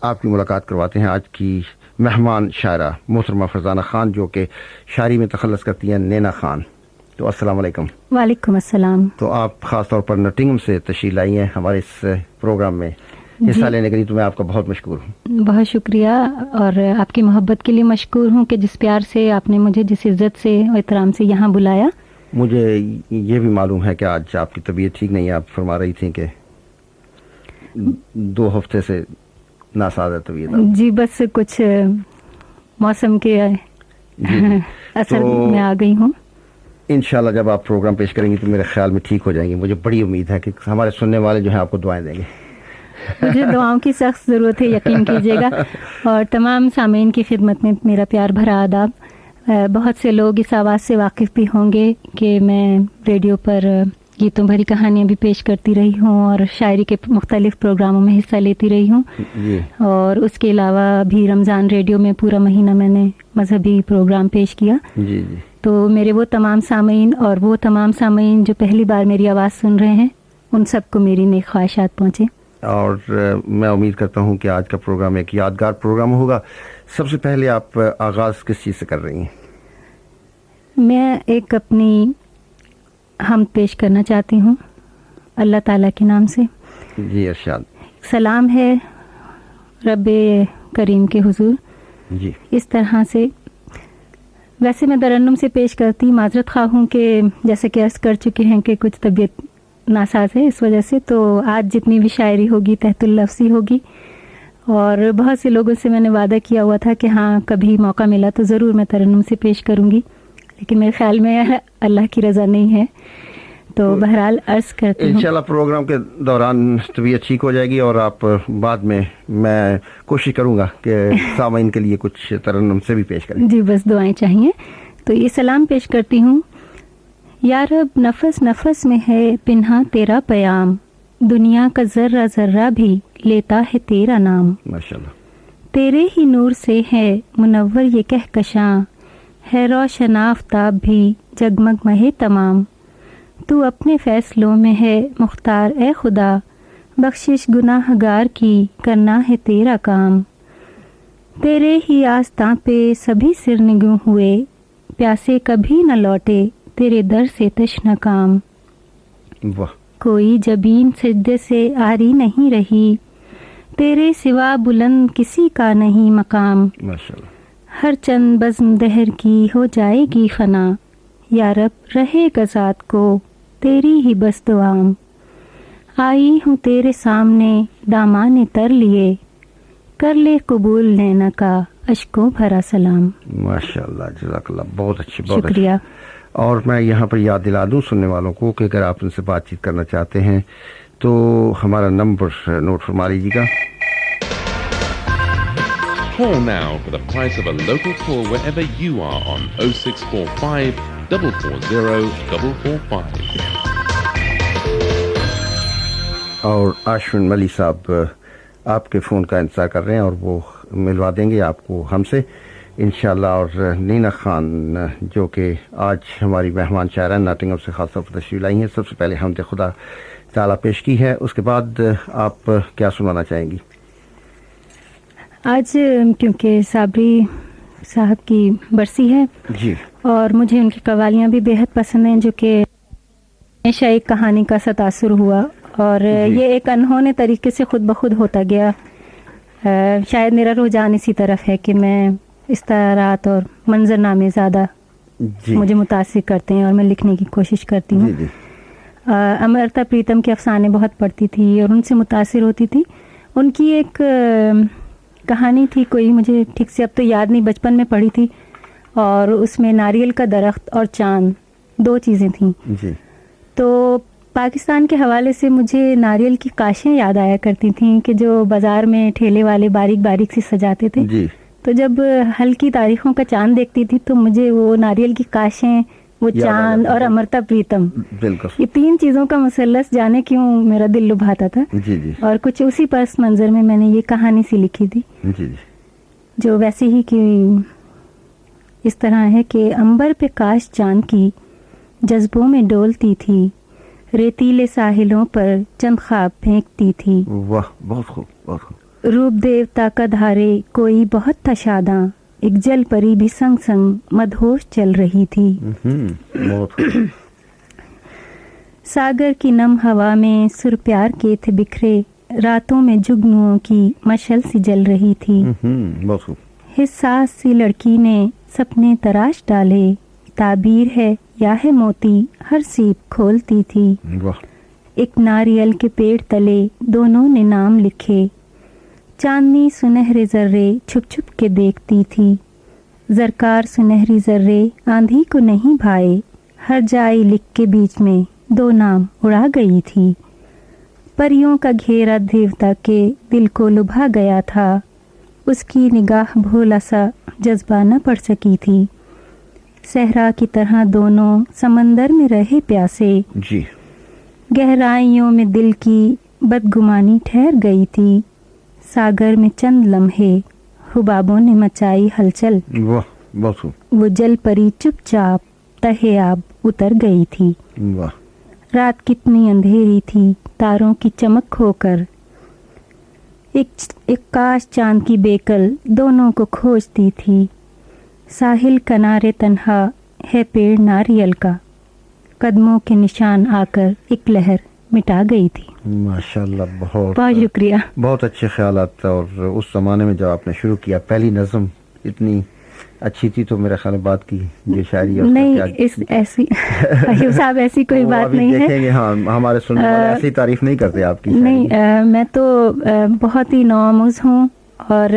آپ کی ملاقات کرواتے ہیں آج کی مہمان شاعرہ محترمہ فرزانہ خان، جو کہ شاعری میں تخلص کرتی ہیں نینا خان. تو السلام علیکم. وعلیکم السلام. تو آپ خاص طور پر نٹنگم سے تشریف لائی ہیں ہمارے اس پروگرام میں حصہ لینے کے لیے، تو میں آپ کا بہت مشکور ہوں. بہت شکریہ، اور آپ کی محبت کے لیے مشکور ہوں کہ جس پیار سے آپ نے مجھے، جس عزت سے اور احترام سے یہاں بلایا. مجھے یہ بھی معلوم ہے کہ آج آپ کی طبیعت ٹھیک نہیں ہے. آپ فرما رہی تھیں کہ 2 ہفتے سے ناساز ہے طبیعت. جی بس کچھ موسم کے اثر میں آ گئی ہوں. انشاءاللہ جب آپ پروگرام پیش کریں گی تو میرے خیال میں ٹھیک ہو جائیں گی. مجھے بڑی امید ہے کہ ہمارے سننے والے جو ہیں آپ کو دعائیں دیں گے. مجھے دعاؤں کی سخت ضرورت ہے، یقین کیجیے گا. اور تمام سامعین کی خدمت میں میرا پیار بھرا آداب. بہت سے لوگ اس آواز سے واقف بھی ہوں گے کہ میں ریڈیو پر گیتوں بھری کہانیاں بھی پیش کرتی رہی ہوں اور شاعری کے مختلف پروگراموں میں حصہ لیتی رہی ہوں. اور اس کے علاوہ بھی رمضان ریڈیو میں پورا مہینہ میں نے مذہبی پروگرام پیش کیا. تو میرے وہ تمام سامعین اور وہ تمام سامعین جو پہلی بار میری آواز سن رہے ہیں، ان سب کو میری نیک خواہشات پہنچے. اور میں امید کرتا ہوں کہ آج کا پروگرام ایک یادگار پروگرام ہوگا. سب سے پہلے آپ آغاز کس چیز سے کر رہی ہیں؟ میں ایک اپنی حمد پیش کرنا چاہتی ہوں اللہ تعالیٰ کے نام سے. جی ارشاد. سلام ہے رب کریم کے حضور. جی اس طرح سے. ویسے میں ترنم سے پیش کرتی، معذرت خواہ ہوں کہ جیسے کہ عرض کر چکے ہیں کہ کچھ طبیعت ناساز ہے، اس وجہ سے تو آج جتنی بھی شاعری ہوگی تحت اللفظی ہوگی. اور بہت سے لوگوں سے میں نے وعدہ کیا ہوا تھا کہ ہاں کبھی موقع ملا تو ضرور میں ترنم سے پیش کروں گی، لیکن میرے خیال میں اللہ کی رضا نہیں ہے. تو بہرحال عرض کرتی ہوں انشاءاللہ پروگرام کے دوران طبیعت ٹھیک ہو جائے گی اور آپ بعد میں کوشش کروں گا کہ سامعین کے لیے کچھ ترنم سے بھی پیش کریں. جی بس دعائیں چاہیے. تو یہ سلام پیش کرتی ہوں. یا رب نفس نفس میں ہے پنہا تیرا پیام، دنیا کا ذرہ ذرہ بھی لیتا ہے تیرا نام. ماشاءاللہ. تیرے ہی نور سے ہے منور یہ کہکشاں، ہے روشن آفتاب بھی جگمگ مہے تمام. تو اپنے فیصلوں میں ہے مختار اے خدا، بخشش گناہ گار کی کرنا ہے تیرا کام. تیرے ہی آستاں پہ سبھی سرنگوں ہوئے، پیاسے کبھی نہ لوٹے تیرے در سے تشنہ کام. واہ. کوئی جبین سجدے سے آری نہیں رہی، تیرے سوا بلند کسی کا نہیں مقام. ماشاءاللہ. ہر چند بزم دہر کی ہو جائے گی فنا، یا رب رہے گا ذات کو تیری ہی بس دعام. آئی ہوں تیرے سامنے دامان تر لیے، کر لے قبول نینا کا اشکوں بھرا سلام. ماشاءاللہ جزاک اللہ. بہت اچھی، بہت شکریہ. اور میں یہاں پر یاد دلا دوں سننے والوں کو کہ اگر آپ ان سے بات چیت کرنا چاہتے ہیں تو ہمارا نمبر نوٹ فرما لیجیے گا. Call now for the price of a local call wherever you are on 0645 440 445. اور آشون ملی صاحب آپ کے فون کا انتظار کر رہے ہیں اور وہ ملوا دیں گے آپ کو ہم سے انشاءاللہ. اور نینا خان جو کہ آج ہماری مہمان شاعرہ ناٹنگم سے خاص طور پر تشریف لائی ہیں، سب سے پہلے حمد خدا تعالیٰ پیش کی ہے. اس کے بعد آپ کیا سنانا چاہیں گی؟ آج کیونکہ صابری صاحب کی برسی ہے جی، اور مجھے ان کی قوالیاں بھی بے حد پسند ہیں، جو کہ ہمیشہ ایک کہانی کا سا تاثر ہوا اور یہ ایک انہونے طریقے سے خود بخود ہوتا گیا. شاید میرا رجحان اسی طرف ہے کہ میں استعارات اور منظر نامے زیادہ مجھے متاثر کرتے ہیں اور میں لکھنے کی کوشش کرتی ہوں. امرتا پریتم کے افسانے بہت پڑھتی تھی اور ان سے متاثر ہوتی تھی. ان کی ایک کہانی تھی، کوئی مجھے ٹھیک سے اب تو یاد نہیں، بچپن میں پڑھی تھی، اور اس میں ناریل کا درخت اور چاند 2 چیزیں تھیں. تو پاکستان کے حوالے سے مجھے ناریل کی کاشیں یاد آیا کرتی تھیں کہ جو بازار میں ٹھیلے والے باریک باریک سے سجاتے تھے. تو جب ہلکی تاریخوں کا چاند دیکھتی تھی تو مجھے وہ ناریل کی کاشیں، وہ چاند اور امرتا پریتم، یہ 3 چیزوں کا مثلث جانے کیوں میرا دل لبھاتا تھا. اور کچھ اسی پس منظر میں نے یہ کہانی سی لکھی تھی جو ویسے ہی کہ اس طرح ہے کہ عنبر پہ کاش چاند کی جذبوں میں ڈولتی تھی، ریتیلے ساحلوں پر چند خواب پھینکتی تھی. واہ، بہت خوب، بہت خوب. रूप देवता का धारे कोई बहुत था शादां, एक जल परी भी संग संग मदहोश चल रही थी। बहुत सागर की नम हवा में सुर प्यार के थे बिखरे, रातों में जुगनुओं की मशल सी जल रही थी। बहुत खूब। हिस्सास सी लड़की ने सपने तराश डाले, ताबीर है या है मोती हर सीप खोलती थी। वाह। एक नारियल के पेड़ तले दोनों ने नाम लिखे, चांदनी सुनहरे जर्रे छुप छुप के देखती थी। जरकार सुनहरी जर्रे आंधी को नहीं भाए, हर जाई लिख के बीच में दो नाम उड़ा गई थी। परियों का घेरा देवता के दिल को लुभा गया था, उसकी निगाह भोला सा जज्बा न पड़ सकी थी। सहरा की तरह दोनों समंदर में रहे प्यासे, जी। गहराइयों में दिल की बदगुमानी ठहर गई थी। सागर में चंद लम्हे हुबाबों ने मचाई हलचल, वाह बहुत खूब। वो जल परी चुपचाप तहे आब उतर गई थी। वाह। रात कितनी अंधेरी थी, तारों की चमक खोकर एक काश चांद की बेकल दोनों को खोजती थी। साहिल किनारे तन्हा है पेड़ नारियल का, कदमों के निशान आकर एक लहर मिटा गई थी। माशाल्लाह, बहुत बहुत शुक्रिया। बहुत अच्छे ख्यालात। और उस जमाने में जब आपने शुरू किया, पहली नज़म इतनी अच्छी थी, तो मेरे ख्याल में बात की जो शायरी और नहीं, इस ऐसी अयूब साहब ऐसी कोई बात नहीं है। देखेंगे, हाँ, हमारे सुनने वाले ऐसी तारीफ नहीं करते आपकी। नहीं, मैं तो बहुत ही नौआमूज हूँ, और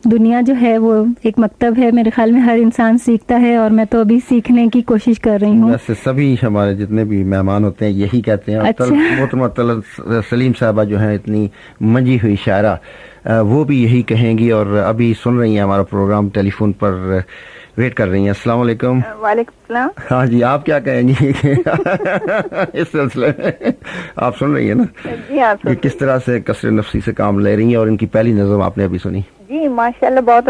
दुनिया जो है वो एक मकतब है। मेरे ख्याल में हर इंसान सीखता है, और मैं तो अभी सीखने की कोशिश कर रही हूँ। वैसे सभी हमारे जितने भी मेहमान होते हैं यही कहते हैं। अच्छा। मोहतरमा सलीम साहबा जो है इतनी मंजी हुई शायरा, वो भी यही कहेंगी, और अभी सुन रही हैं हमारा प्रोग्राम, टेलीफोन पर वेट कर रही हैं। अस्सलाम वालेकुम। वालेकुम सलाम। हाँ जी, आप क्या कहेंगी इस सिलसिले में? आप सुन रही है ना जी आप कि किस तरह से कसर नफसी से काम ले रही हैं, और इनकी पहली नज़म आपने अभी सुनी। जी माशाल्लाह, बहुत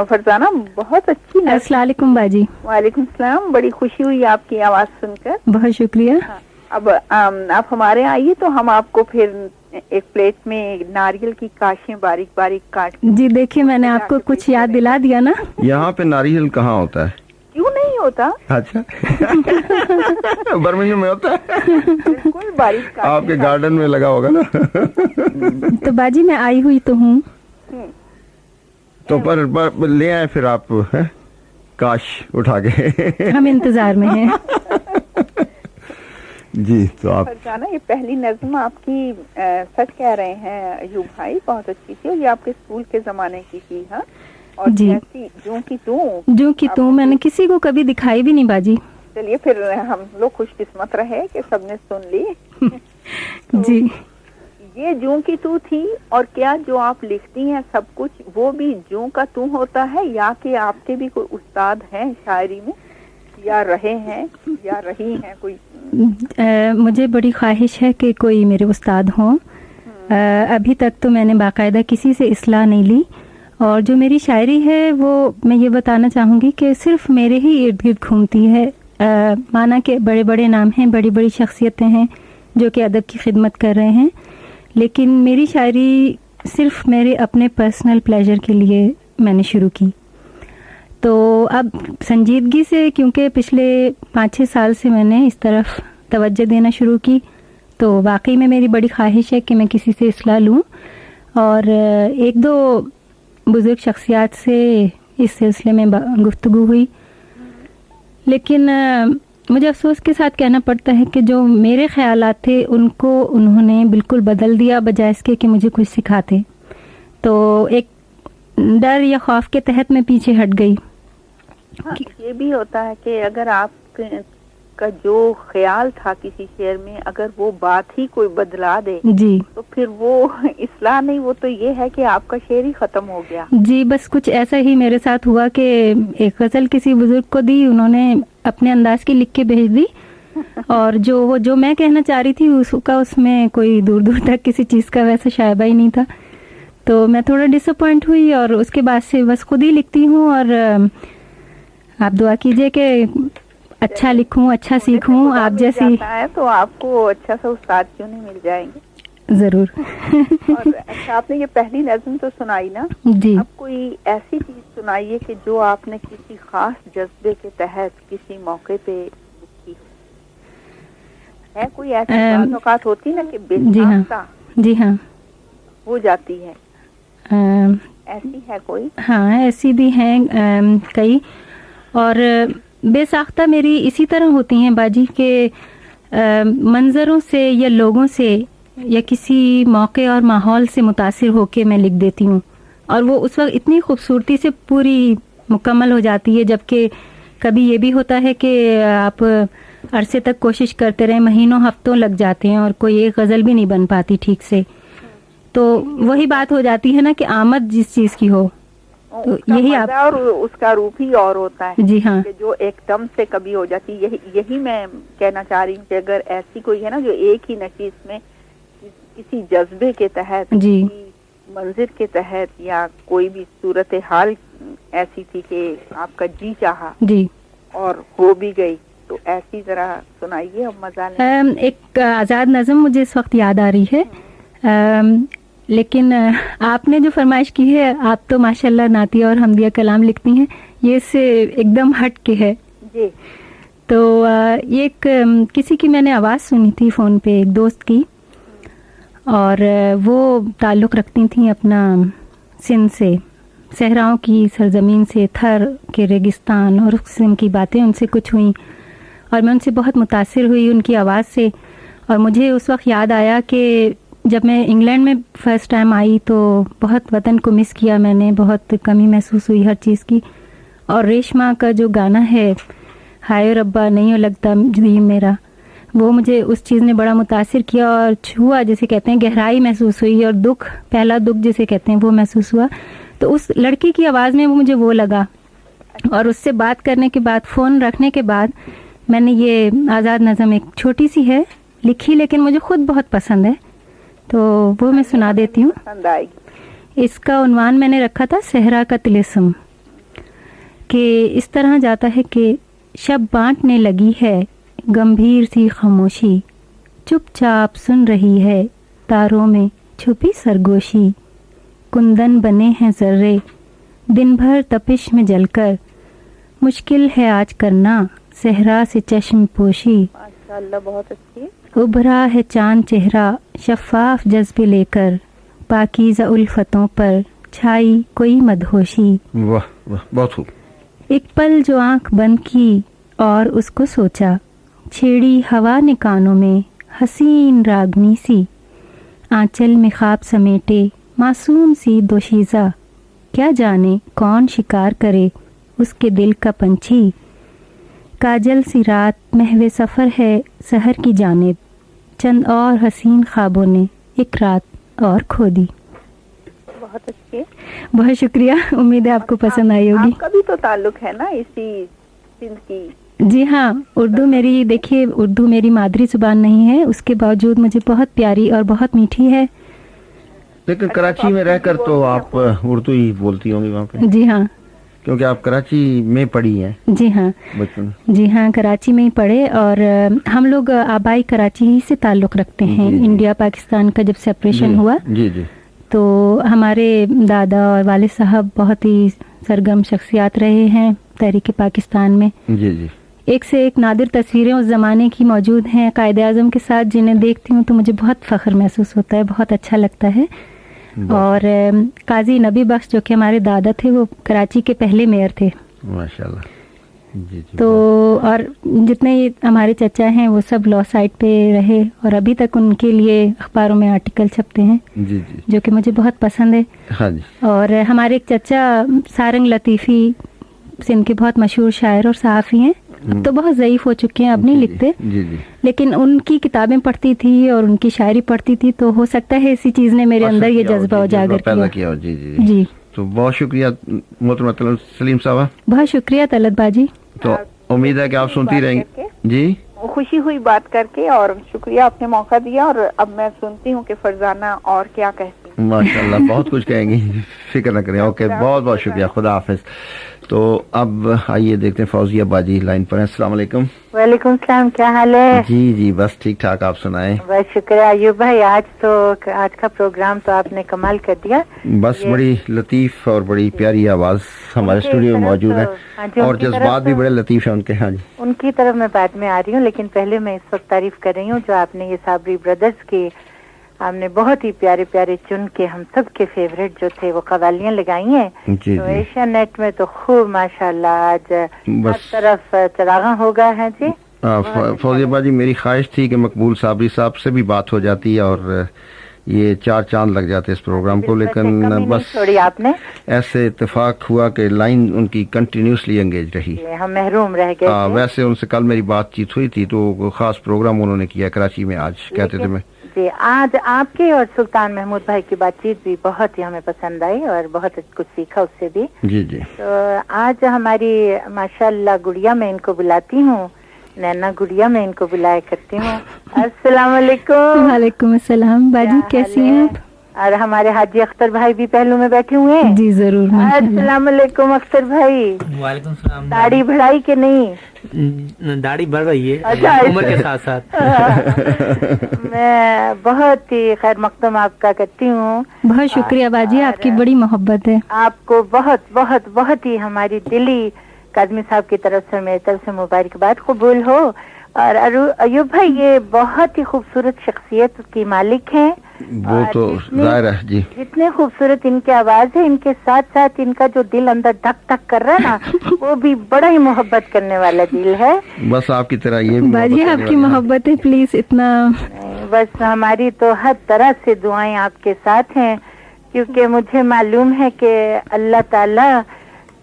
फरजाना, बहुत अच्छी नज़म। अस्सलाम वालेकुम बाजी। वालेकुम सलाम। बड़ी खुशी हुई आपकी आवाज सुनकर। बहुत शुक्रिया। हाँ, अब आप हमारे आइए तो हम आपको फिर एक प्लेट में नारियल की काशें बारीक बारीक काट। जी देखिए, मैंने आपको कुछ याद दिला दिया ना। यहाँ पे नारियल कहाँ होता है? क्यों नहीं होता? अच्छा बर्मिंघम में होता है। बिल्कुल बारीक काशें। आपके गार्डन में लगा होगा ना। तो बाजी मैं आई हुई तो हूँ, तो पर ले आए फिर आप, है? काश उठा के। हम इंतजार में हैं। जी, तो आप फरजाना, ये पहली नज़म आपकी सच कह रहे हैं अयूब भाई, बहुत अच्छी थी, और ये आपके स्कूल के जमाने की थी। हाँ, और जी। जैसी जूं की तू, जो कि तू मैंने किसी को कभी दिखाई भी नहीं बाजी। चलिए फिर हम लोग खुशकिस्मत रहे कि सबने सुन ली। तो जी। ये जूं की तू थी, और क्या जो आप लिखती हैं सब कुछ वो भी जूं का तू होता है, या कि आपके भी कोई उस्ताद हैं शायरी में, या रहे हैं या रही हैं कोई? मुझे बड़ी ख्वाहिश है कि कोई मेरे उस्ताद हों। अभी तक तो मैंने बाकायदा किसी से इस्लाह नहीं ली, और जो मेरी शायरी है वो मैं ये बताना चाहूँगी कि सिर्फ मेरे ही इर्द गिर्द घूमती है। माना कि बड़े बड़े नाम हैं, बड़ी बड़ी शख्सियतें हैं जो कि अदब की खिदमत कर रहे हैं, लेकिन मेरी शायरी सिर्फ मेरे अपने पर्सनल प्लेजर के लिए मैंने शुरू की। तो अब संजीदगी से, क्योंकि पिछले 5-6 साल से मैंने इस तरफ तवज्जो देना शुरू की, तो वाकई में मेरी बड़ी ख्वाहिश है कि मैं किसी से इस्लाह लूँ, और एक दो बुजुर्ग शख्सियात से इस सिलसिले में गुफ्तगू हुई, लेकिन मुझे अफसोस के साथ कहना पड़ता है कि जो मेरे ख्यालात थे उनको उन्होंने बिल्कुल बदल दिया, बजाय इसके कि मुझे कुछ सिखाते। तो एक डर या खौफ के तहत मैं पीछे हट गई। हाँ, ये भी होता है कि अगर आप का जो ख्याल था किसी शेर में, अगर वो बात ही कोई बदला दे जी, तो फिर वो इस्लाह नहीं, वो तो ये है कि आपका शेर ही खत्म हो गया। जी, बस कुछ ऐसा ही मेरे साथ हुआ कि एक गजल किसी बुजुर्ग को दी, उन्होंने अपने अंदाज की लिख के भेज दी, और जो मैं कहना चाह रही थी उसका उसमें कोई दूर दूर तक किसी चीज का वैसा शायबा ही नहीं था। तो मैं थोड़ा डिसअपॉइंट हुई, और उसके बाद से बस खुद ही लिखती हूँ, और आप दुआ कीजिए कि अच्छा लिखूं, अच्छा सीखूं। आप जैसी है तो आपको अच्छा सा उस्ताद क्यों नहीं मिल जाएंगे? ज़रूर। और अच्छा, आपने ये पहली नज़्म तो सुनाई ना, जी। अब कोई ऐसी चीज सुनाइए कि जो आपने किसी खास जज्बे के तहत किसी मौके पे लिखी है। कोई ऐसी बात औकात होती ना कि जी हाँ, बेसाख्ता जी हाँ, हो जाती है, अम, ऐसी है कोई? हाँ ऐसी भी हैं कई, और बेसाख्ता मेरी इसी तरह होती हैं बाजी के मंज़रों से या लोगों से या किसी मौके और माहौल से मुतासिर होके मैं लिख देती हूँ, और वो उस वक्त इतनी खूबसूरती से पूरी मुकम्मल हो जाती है। जबकि कभी ये भी होता है कि आप अरसे तक कोशिश करते रहे, महीनों हफ्तों लग जाते हैं और कोई एक गज़ल भी नहीं बन पाती ठीक से। तो वही बात हो जाती है ना कि आमद जिस चीज़ की हो, तो यही आप, और उसका रूप ही और होता है। जी हाँ, कि जो एकदम से कभी हो जाती है। यही मैं कहना चाह रही हूँ कि अगर ऐसी कोई है ना जो एक ही नशीस में किसी जज्बे के तहत, जी, किसी मंजिर के तहत, या कोई भी सूरत हाल ऐसी थी कि आपका जी चाहा जी, और हो भी गई, तो ऐसी जरा सुनाइए, अब मजा लें। एक आज़ाद नज़म मुझे इस वक्त याद आ रही है, लेकिन आपने जो फरमाइश की है, आप तो माशाल्लाह नातिया और हमदिया कलाम लिखती हैं, ये इससे एकदम हट के है जी। तो ये एक किसी की मैंने आवाज़ सुनी थी फ़ोन पे, एक दोस्त की, और वो ताल्लुक़ रखती थी अपना सिंध से, सहराओं की सरजमीन से, थर के रेगिस्तान और उस किस्म की बातें उनसे कुछ हुई, और मैं उनसे बहुत मुतासिर हुई उनकी आवाज़ से। और मुझे उस वक्त याद आया कि जब मैं इंग्लैंड में फ़र्स्ट टाइम आई तो बहुत वतन को मिस किया मैंने, बहुत कमी महसूस हुई हर चीज़ की। और रेशमा का जो गाना है, हाय रब्बा नहीं हो लगता जी मेरा, वो मुझे उस चीज़ ने बड़ा मुतासिर किया और छुआ, जिसे कहते हैं गहराई महसूस हुई, और दुख, पहला दुख जिसे कहते हैं, वो महसूस हुआ। तो उस लड़की की आवाज़ में वो मुझे वो लगा, और उससे बात करने के बाद, फ़ोन रखने के बाद, मैंने ये आज़ाद नज़म, एक छोटी सी है लिखी, लेकिन मुझे खुद बहुत पसंद है, तो वो मैं सुना देती हूँ। पसंद आएगी। इसका उन्वान मैंने रखा था सहरा का तिलिस्म, कि इस तरह जाता है कि शब बांटने लगी है गंभीर सी खामोशी, चुपचाप सुन रही है तारों में छुपी सरगोशी, कुंदन बने हैं जर्रे दिन भर तपिश में जलकर, मुश्किल है आज करना सहरा से चश्म पोशी, माशाअल्लाह बहुत अच्छी। उभरा है चांद चेहरा शफाफ जज्बे लेकर, पाकीज़ा उल्फतों पर छाई कोई मदहोशी। वाह वाह, बहुत खूब। एक पल जो आंख बंद की और उसको सोचा, छेड़ी हवा ने कानों में हसीन रागनी सी, आंचल में ख्वाब समेटे मासूम सी दोशीज़ा, क्या जाने कौन शिकार करे उसके दिल का पंछी, काजल सी रात महवे सफ़र है सहर की जानिब, चंद और हसीन ख्वाबों ने एक रात और खो दी। बहुत अच्छी। बहुत शुक्रिया, उम्मीद है आपको पसंद आई होगी। आपका भी तो ताल्लुक है ना इसी सिंध की? जी हाँ, उर्दू मेरी, देखिए उर्दू मेरी मादरी ज़ुबान नहीं है, उसके बावजूद मुझे बहुत प्यारी और बहुत मीठी है। लेकिन कराची में रहकर तो आप उर्दू ही बोलती होंगी वहाँ पे? जी हाँ, क्योंकि आप कराची में पढ़ी हैं। जी हाँ, बचपन? जी हाँ, कराची में ही पढ़े, और हम लोग आबाई कराची ही से ताल्लुक़ रखते हैं। इंडिया पाकिस्तान का जब सेपरेशन हुआ, जी जी, तो हमारे दादा और वालिद साहब बहुत ही सरगर्म शख्सियात रहे हैं तहरीक पाकिस्तान में। जी जी, एक से एक नादिर तस्वीरें उस ज़माने की मौजूद हैं कायदे आज़म के साथ, जिन्हें देखती हूँ तो मुझे बहुत फ़ख्र महसूस होता है, बहुत अच्छा लगता है। और काजी नबी बख्श जो कि हमारे दादा थे, वो कराची के पहले मेयर थे माशाल्लाह। जी जी, तो और जितने हमारे चचा हैं वो सब लॉ साइड पे रहे, और अभी तक उनके लिए अखबारों में आर्टिकल छपते हैं, जी जी, जो कि मुझे बहुत पसंद है। हाँ जी। और हमारे एक चचा सारंग लतीफ़ी सिंध के बहुत मशहूर शायर और सहाफ़ी हैं, अब तो बहुत ज़ईफ़ हो चुके हैं, अब नहीं लिखते, जी जी, लेकिन उनकी किताबें पढ़ती थी और उनकी शायरी पढ़ती थी, तो हो सकता है इसी चीज़ ने मेरे अंदर ये जज्बा उजागर पैदा किया। किया। जी जी जी, तो बहुत शुक्रिया मोहतरमा सलीम साहब। बहुत शुक्रिया तलत बाजी। तो उम्मीद है कि आप सुनती रहेंगी। जी, खुशी हुई बात करके, और शुक्रिया आपने मौका दिया। और अब मैं सुनती हूँ कि फरजाना और क्या कहती हैं। माशाल्लाह बहुत कुछ कहेंगी, फिक्र न करें। ओके, बहुत बहुत शुक्रिया, खुदा हाफिज। तो अब आइए देखते हैं फौजिया बाजी लाइन पर हैं। अस्सलाम वालेकुम। वालेकुम सलाम, क्या हाल है? जी जी बस ठीक ठाक, आप सुनाएं। बस शुक्रिया अयूब भाई, आज का प्रोग्राम तो आपने कमाल कर दिया। बस बड़ी लतीफ और बड़ी प्यारी आवाज हमारे स्टूडियो में मौजूद है और जज्बात भी बड़े लतीफ हैं उनके। हाँ जी, उनकी तरफ मैं बाद में आ रही हूँ, लेकिन पहले मैं इस वक्त तारीफ कर रही हूँ जो आपने ये साबरी ब्रदर्स की आपने बहुत ही प्यारे प्यारे चुन के हम सब के फेवरेट जो थे वो कवालियां लगाई हैं। जी तो जी एशिया नेट में तो खूब माशाल्लाह आज हर बस तरफ चरागा होगा है जी। फौजिया बाजी, मेरी ख्वाहिश थी कि मकबूल साबरी साहब से भी बात हो जाती है और ये 4 चांद लग जाते इस प्रोग्राम को, लेकिन बस छोड़ी आपने, ऐसे इत्तेफाक हुआ कि लाइन उनकी कंटिन्यूसली एंगेज रही। हम महरूम रह गए थे। वैसे उनसे कल मेरी बातचीत हुई थी तो खास प्रोग्राम उन्होंने किया कराची में, आज कहते थे मैं जी। आज आपके और सुल्तान महमूद भाई की बातचीत भी बहुत ही हमें पसंद आई और बहुत कुछ सीखा उससे भी। जी जी। तो आज हमारी माशाल्लाह गुड़िया मैं इनको बुलाती हूँ, नैना गुड़िया मैं इनको बुलाया करती हूँ। अस्सलाम वालेकुम। वालेकुम अस्सलाम बाजी, कैसी हैं आप? और हमारे हाजी अख्तर भाई भी पहलू में बैठे हुए हैं। जी जरूर, माशाल्लाह। अस्सलाम वालेकुम अख्तर भाई। वालेकुम सलाम। दाढ़ी बढ़ाई के नहीं? दाढ़ी बढ़ रही है अच्छा, उम्र के साथ साथ। मैं बहुत ही खैर मकदम आपका करती हूँ। बहुत शुक्रिया बाजी, आपकी बड़ी मोहब्बत है। आपको बहुत बहुत बहुत ही हमारी दिली काजमी साहब की तरफ से मेरी तरफ से मुबारकबाद कबूल हो। और अयूब भाई ये बहुत ही खूबसूरत शख्सियत की मालिक हैं। वो तो जाहिर है जी। जितने खूबसूरत इनकी आवाज है, इनके साथ साथ इनका जो दिल अंदर धक धक कर रहा है ना वो भी बड़ा ही मोहब्बत करने वाला दिल है। बस आपकी तरह ये भी बाजी आपकी मोहब्बत है, प्लीज इतना। बस हमारी तो हर तरह से दुआएं आपके साथ हैं, क्योंकि मुझे मालूम है कि अल्लाह ताला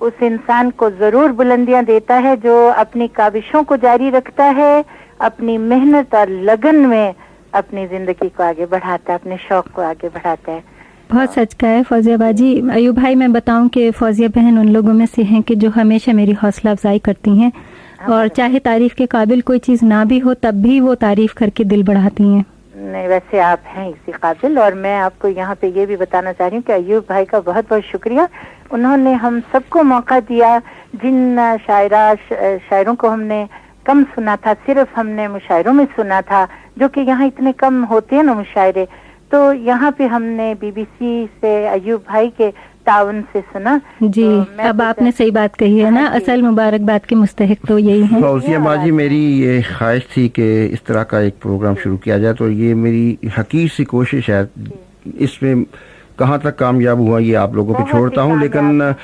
उस इंसान को जरूर बुलंदियां देता है जो अपनी काविशों को जारी रखता है, अपनी मेहनत और लगन में अपनी जिंदगी को आगे बढ़ाता है, अपने शौक को आगे बढ़ाता है। बहुत सच का है फौजिया बाजी। अयूब भाई, मैं बताऊं कि फौजिया बहन उन लोगों में से हैं कि जो हमेशा मेरी हौसला अफजाई करती हैं और चाहे तारीफ के काबिल कोई चीज ना भी हो तब भी वो तारीफ करके दिल बढ़ाती हैं। नहीं, वैसे आप हैं इसी काबिल। और मैं आपको यहाँ पे ये भी बताना चाह रही हूँ कि अयूब भाई का बहुत बहुत शुक्रिया, उन्होंने हम सबको मौका दिया। जिन शायरों को हमने कम सुना था, सिर्फ हमने मुशायरों में सुना था, जो कि यहाँ इतने कम होते हैं ना मुशायरे, तो यहाँ पे हमने बीबीसी से अयूब भाई के ताउन से सुना। जी, तो अब आपने सही बात कही है ना, असल मुबारकबाद के मुस्तहिक तो यही है। फौजिया बाजी, मेरी ये ख्वाहिश थी कि इस तरह का एक प्रोग्राम शुरू किया जाए, तो ये मेरी हकीर सी कोशिश है। इसमें कहाँ तक कामयाब हुआ ये आप लोगों को छोड़ता हूँ, लेकिन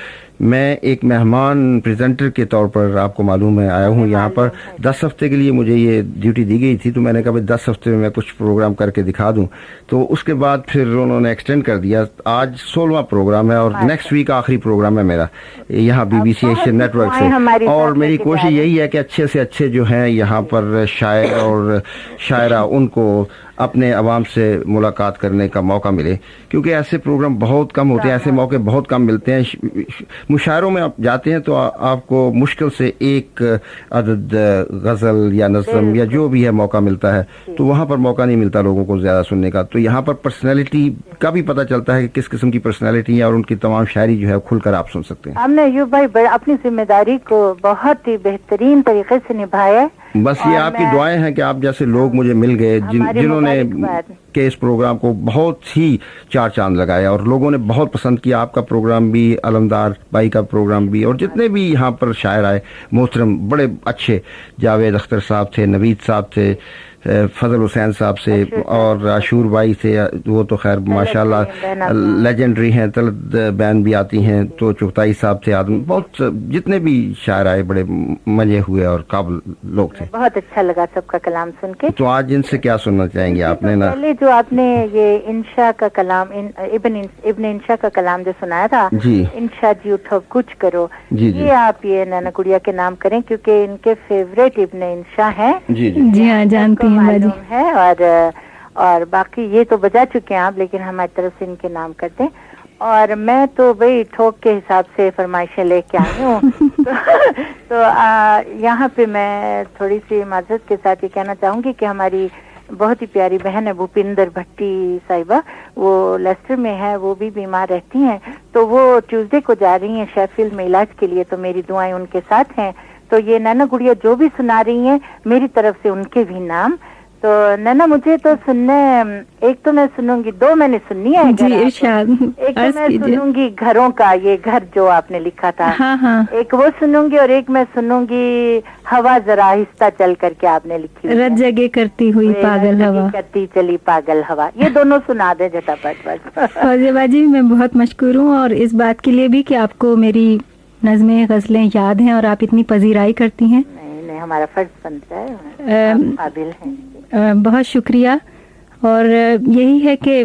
मैं एक मेहमान प्रेजेंटर के तौर पर आपको मालूम है आया हूँ यहाँ पर। 10 हफ्ते के लिए मुझे ये ड्यूटी दी गई थी, तो मैंने कहा भाई 10 हफ्ते में मैं कुछ प्रोग्राम करके दिखा दूं। तो उसके बाद फिर उन्होंने एक्सटेंड कर दिया। आज 16वां प्रोग्राम है और नेक्स्ट वीक आखिरी प्रोग्राम है मेरा यहाँ बीबीसी एशियन नेटवर्क से। और मेरी कोशिश यही है कि अच्छे से अच्छे जो हैं यहाँ पर शायर और शायरा, उनको अपने आवाम से मुलाकात करने का मौका मिले, क्योंकि ऐसे प्रोग्राम बहुत कम होते हैं, ऐसे मौके बहुत कम मिलते हैं। मुशायरों में आप जाते हैं तो आपको मुश्किल से एक अदद गजल या नज़म या जो भी है मौका मिलता है, तो वहाँ पर मौका नहीं मिलता लोगों को ज़्यादा सुनने का। तो यहाँ पर पर्सनैलिटी का भी पता चलता है कि किस किस्म की पर्सनैलिटी है और उनकी तमाम शायरी जो है खुलकर आप सुन सकते हैं। हमने अयूब भाई अपनी जिम्मेदारी को बहुत ही बेहतरीन तरीके से निभाया है। बस ये आपकी दुआएं हैं कि आप जैसे लोग मुझे मिल गए जिन्होंने के इस प्रोग्राम को बहुत ही 4 चांद लगाया और लोगों ने बहुत पसंद किया। आपका प्रोग्राम भी, अलमदार भाई का प्रोग्राम भी, और जितने भी यहाँ पर शायर आए मोहतरम, बड़े अच्छे, जावेद अख्तर साहब थे, नवीद साहब थे, फजल हुसैन साहब से और आशूर भाई से, वो तो खैर माशाल्लाह लेजेंडरी हैं। तलत बैन भी आती हैं, तो चुगताई साहब थे, आदमी बहुत, जितने भी शायर आए बड़े मजे हुए और काबिल लोग थे। बहुत अच्छा लगा सबका कलाम सुन के। तो आज इनसे क्या सुनना चाहेंगे आपने? ना पहले जो आपने ये इंशा का कलाम, इब्न इंशा का कलाम जो सुनाया था, जी, इंशा जी उठो कुछ करो, जी, ये आप ये नैना गुड़िया के नाम करें, क्योंकि इनके फेवरेट इब्न इंशा हैं। जी जी जी हाँ, जानती हूँ बाजी। है। और बाकी ये तो बजा चुके हैं आप, लेकिन हमारी तरफ से इनके नाम करते हैं। और मैं तो भाई ठोक के हिसाब से फरमाइशें लेके आई हूँ। तो यहाँ पे मैं थोड़ी सी माजरत के साथ ये कहना चाहूंगी कि हमारी बहुत ही प्यारी बहन है भूपिंदर भट्टी साहिबा, वो लेस्टर में है, वो भी बीमार रहती हैं, तो वो ट्यूसडे को जा रही हैं शेफील्ड में इलाज के लिए, तो मेरी दुआएं उनके साथ हैं। तो ये नैना गुड़िया जो भी सुना रही हैं मेरी तरफ से उनके भी नाम। तो नैना मुझे तो सुनने, एक तो मैं सुनूंगी, दो मैंने सुननी है जी इरशाद, एक तो अर्ज मैं कीजिए। सुनूंगी घरों का, ये घर जो आपने लिखा था, हाँ हाँ, एक वो सुनूंगी और एक मैं सुनूंगी हवा जरा आहिस्ता चल करके आपने लिखी हुई है। रत जगह करती हुई पागल हवा। करती चली पागल हवा, ये दोनों सुना दे झटापट बस। फौजिया जी मैं बहुत मशकूर हूँ, और इस बात के लिए भी कि आपको मेरी नज़में गज़लें याद हैं और आप इतनी पजीराई करती हैं। नहीं, हमारा फर्ज बनता है, आप काबिल हैं। बहुत शुक्रिया। और यही है कि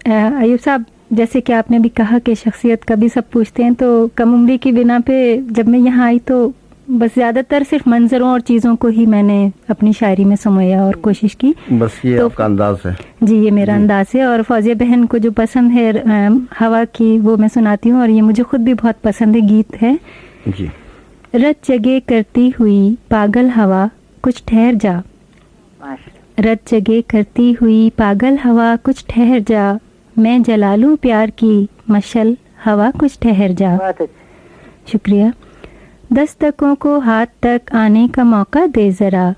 अयूब साहब, जैसे कि आपने भी कहा कि शख्सियत कभी सब पूछते हैं, तो कम उम्री की बिना पे जब मैं यहाँ आई तो बस ज़्यादातर सिर्फ मंजरों और चीज़ों को ही मैंने अपनी शायरी में समाया और कोशिश की। बस ये तो आपका अंदाज है जी, ये मेरा अंदाज है। और फौजिया बहन को जो पसंद है हवा की, वो मैं सुनाती हूँ, और ये मुझे खुद भी बहुत पसंद है, गीत है। जी। रत जगे करती हुई पागल हवा कुछ ठहर जा, रत जगे करती हुई पागल हवा कुछ ठहर जा, मैं जला लूं प्यार की मशल हवा कुछ ठहर जा। शुक्रिया। दस्तकों को हाथ तक आने का मौका दे जरा,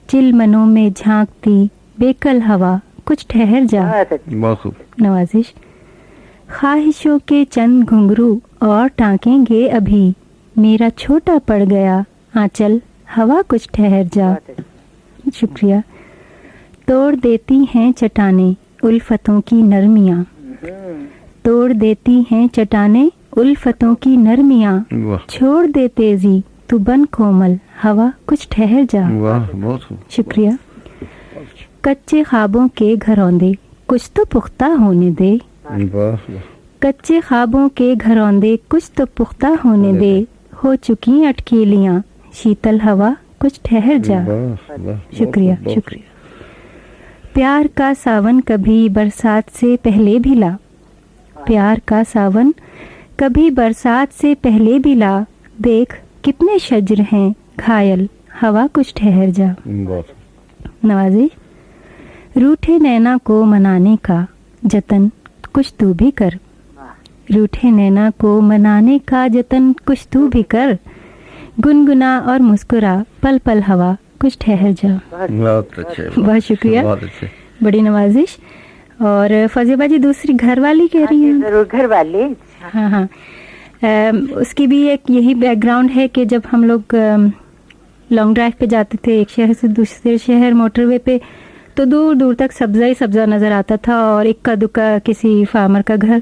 चिल मनों में झांकती बेकल हवा कुछ ठहर जा। बहुत खूब। नवाजिश। ख्वाहिशों के चंद घुंघरू और टांकेंगे अभी, मेरा छोटा पड़ गया आंचल हवा कुछ ठहर जा। शुक्रिया। तोड़ देती हैं चट्टाने उल्फतों की नरमियाँ, तोड़ देती हैं चट्टाने उल्फतों की नरमियाँ, छोड़ दे तेजी तू बन कोमल हवा कुछ ठहर जा। वाह, बहुत खूब। शुक्रिया। कच्चे ख्वाबों के घरौंदे कुछ तो पुख्ता होने दे, वाह, कच्चे ख्वाबों के घरौंदे कुछ तो पुख्ता होने दे, हो चुकी अटकेलियाँ शीतल हवा कुछ ठहर जा। शुक्रिया, शुक्रिया। प्यार का सावन कभी बरसात से पहले भी ला, प्यार का सावन कभी बरसात से पहले भी ला, देख कितने शज्र हैं घायल हवा कुछ ठहर जा। नवाजी। रूठे नैना को मनाने का जतन कुछ तू भी कर, रूठे नैना को मनाने का जतन कुछ तू भी कर, गुनगुना और मुस्कुरा पल पल हवा कुछ ठहर जा। बहुत अच्छे, बहुत शुक्रिया, बहुत अच्छे, बड़ी नवाजिश। और फौजिया जी दूसरी घर वाली कह रही हैं। जरूर, घर वाली। हाँ हाँ, उसकी भी एक यही बैकग्राउंड है कि जब हम लोग लॉन्ग ड्राइव पे जाते थे एक शहर से दूसरे शहर मोटरवे पे, तो दूर दूर तक सब्जा ही सब्जा नज़र आता था और इक्का दुक्का किसी फार्मर का घर।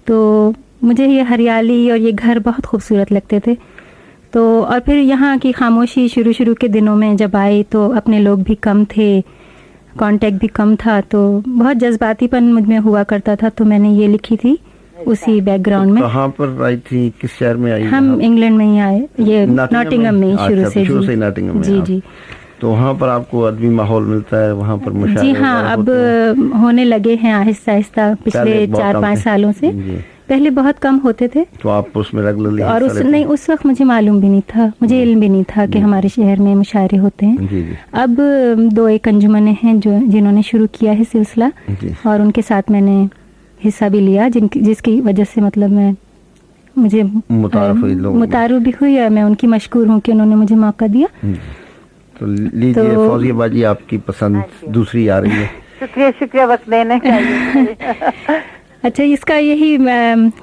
तो मुझे ये हरियाली और ये घर बहुत खूबसूरत लगते थे। तो और फिर यहाँ की खामोशी शुरू के दिनों में जब आई तो अपने लोग भी कम थे, कांटेक्ट भी कम था, तो बहुत जज्बातीपन मुझ में हुआ करता था। तो मैंने ये लिखी थी उसी बैकग्राउंड में। कहाँ पर आई थी, किस शहर में आई? हम इंग्लैंड में ही आए, ये नॉटिंगम में शुरू से नॉटिंगम में। जी जी। तो वहाँ पर आपको अदबी माहौल मिलता है, वहाँ पर मुशायरे? जी हाँ, अब होने लगे हैं आहिस्ता आहिस्ता पिछले 4-5 सालों से। पहले बहुत कम होते थे। तो आप उसमें रेगुलरली? और उस वक्त मुझे मालूम भी नहीं था, मुझे इल्म भी नहीं था कि हमारे शहर में मुशायरे होते हैं। जी जी। अब 2-1 अंजुमने हैं जो जिन्होंने शुरू किया है सिलसिला, और उनके साथ मैंने हिस्सा भी लिया, जिसकी वजह से मतलब मुझे मुतारुफ भी हुई और मैं उनकी मशकूर हूँ कि उन्होंने मुझे मौका दिया। तो लीजिए फौजिया बाजी, आपकी पसंद दूसरी आ रही है। शुक्रिया, शुक्रिया वक्त देने का। अच्छा, इसका यही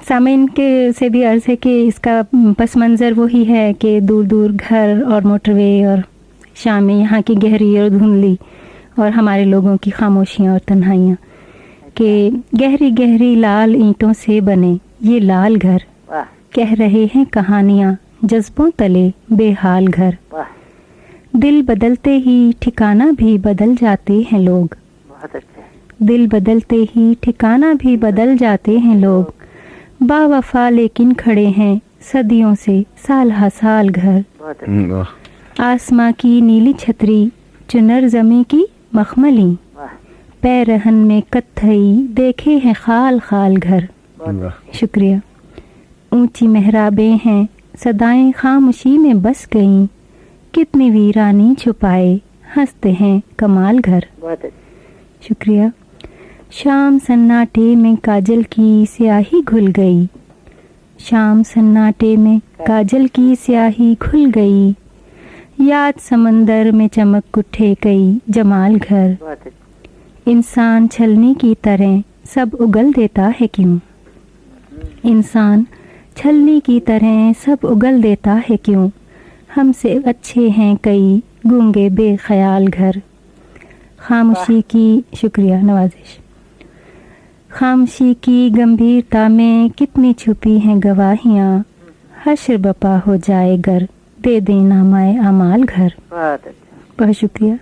सामीन के से भी अर्ज है कि इसका पस मंज़र वही है कि दूर दूर घर और मोटरवे और शामें यहाँ की गहरी और धुंधली और हमारे लोगों की खामोशियाँ और तन्हाइयाँ, कि गहरी गहरी लाल ईंटों से बने ये लाल घर, कह रहे हैं कहानियाँ जज्बों तले बेहाल घर, दिल बदलते ही ठिकाना भी बदल जाते हैं लोग, दिल बदलते ही ठिकाना भी बदल जाते हैं लोग, बावफा लेकिन खड़े हैं सदियों से साल हा साल घर, आसमां की नीली छतरी चुनर जमी की मखमली, पैरहन में कत्थई देखे हैं खाल खाल घर। शुक्रिया। ऊंची मेहराबें हैं सदाएं खामोशी में बस गईं, कितनी वीरानी छुपाए हंसते हैं कमाल घर। शुक्रिया। शाम सन्नाटे में काजल की स्याही घुल गई, शाम सन्नाटे में काजल की स्याही घुल गई, याद समंदर में चमक उठे कई जमाल घर। बहुत अच्छा। इंसान छलनी की तरह सब उगल देता है क्यों, इंसान छलनी की तरह सब उगल देता है क्यों, हमसे अच्छे हैं कई गूंगे बेख्याल घर। खामोशी की शुक्रिया नवाजिश। खामोशी की गंभीरता में कितनी छुपी हैं गवाहियाँ, हश्र बपा हो जाए गर दे देना माए अमाल घर। बहुत अच्छा। बहुत शुक्रिया।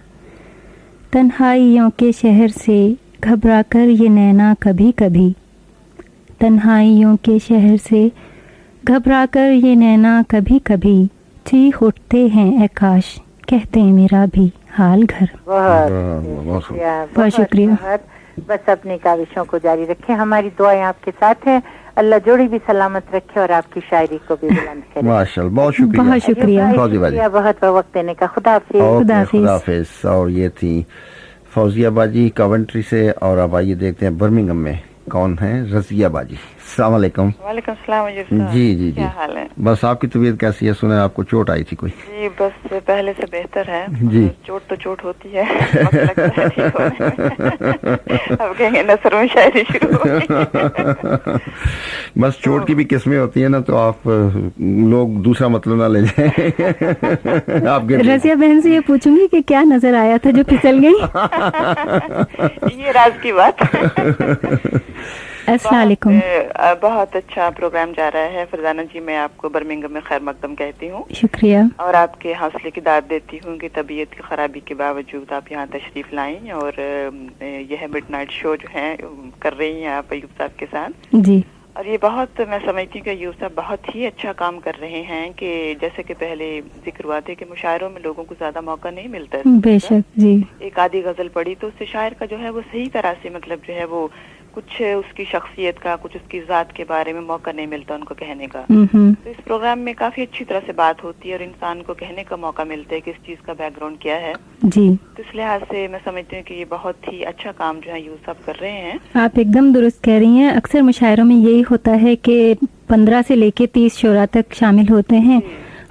तन्हाइयों के शहर से घबरा कर ये नैना कभी कभी, तन्हाइयों के शहर से घबरा कर ये नैना कभी कभी, चीख उठते हैं ए काश कहते मेरा भी हाल घर। बहुत शुक्रिया। बहुत शुक्रिया। बहुत। बस अपनी काविशों को जारी रखें, हमारी दुआएं आपके साथ हैं, अल्लाह जोड़ी भी सलामत रखे और आपकी शायरी को भी बुलंद करे। माशाल्लाह, बहुत शुक्रिया। बहुत शुक्रिया। फौजी बाजी, बहुत वक्त देने का। खुदा हाफिज। खुदा हाफिज। खुदा हाफिज। और ये थी फौजिया बाजी कवेंट्री से। और अब आइए देखते हैं बर्मिंघम में कौन है रजिया बाजी। अस्सलाम वालेकुम। वालेकुम सलाम अजय साहब। जी जी जी, क्या हाल है? बस आपकी तबीयत कैसी है? सुना आपको चोट आई थी कोई? जी बस पहले से बेहतर है जी। चोट तो चोट होती है वक्त लगता है ठीक होने में। अब कहेंगे नसर में शायरी शुरू हो गई। बस चोट की भी किस्में होती है ना, तो आप लोग दूसरा मतलब ना ले जाएं। आपके रजिया बहन से ये पूछूंगी कि क्या नजर आया था जो फिसल गई। ये राज की बात। अस्सलाम वालेकुम। बहुत अच्छा प्रोग्राम जा रहा है फरजाना जी। मैं आपको बर्मिंघम में खैर मकदम कहती हूँ शुक्रिया। और आपके हौसले की दाद देती हूँ कि तबीयत की खराबी के बावजूद आप यहाँ तशरीफ लाएं और यह मिडनाइट शो जो है कर रही हैं आप अयूब साहब के साथ। जी। और ये बहुत, मैं समझती हूँ कि अयूब साहब बहुत ही अच्छा काम कर रहे हैं कि जैसे कि पहले जिक्र हुआ था कि मुशायरों में लोगों को ज्यादा मौका नहीं मिलता है। बेशक जी। एक आधी गजल पढ़ी तो उससे शायर का जो है वो सही तरह से मतलब जो है वो कुछ उसकी शख्सियत का, कुछ उसकी जात के बारे में मौका नहीं मिलता उनको कहने का। तो इस प्रोग्राम में काफी अच्छी तरह से बात होती है और इंसान को कहने का मौका मिलता है कि इस चीज का बैकग्राउंड क्या है। जी। तो इस लिहाज से मैं समझती हूँ कि ये बहुत ही अच्छा काम जो है यूँ सब कर रहे हैं। आप एकदम दुरुस्त कह रही हैं। अक्सर मुशायरों में यही होता है कि 15 से लेके 30 शोरा तक शामिल होते हैं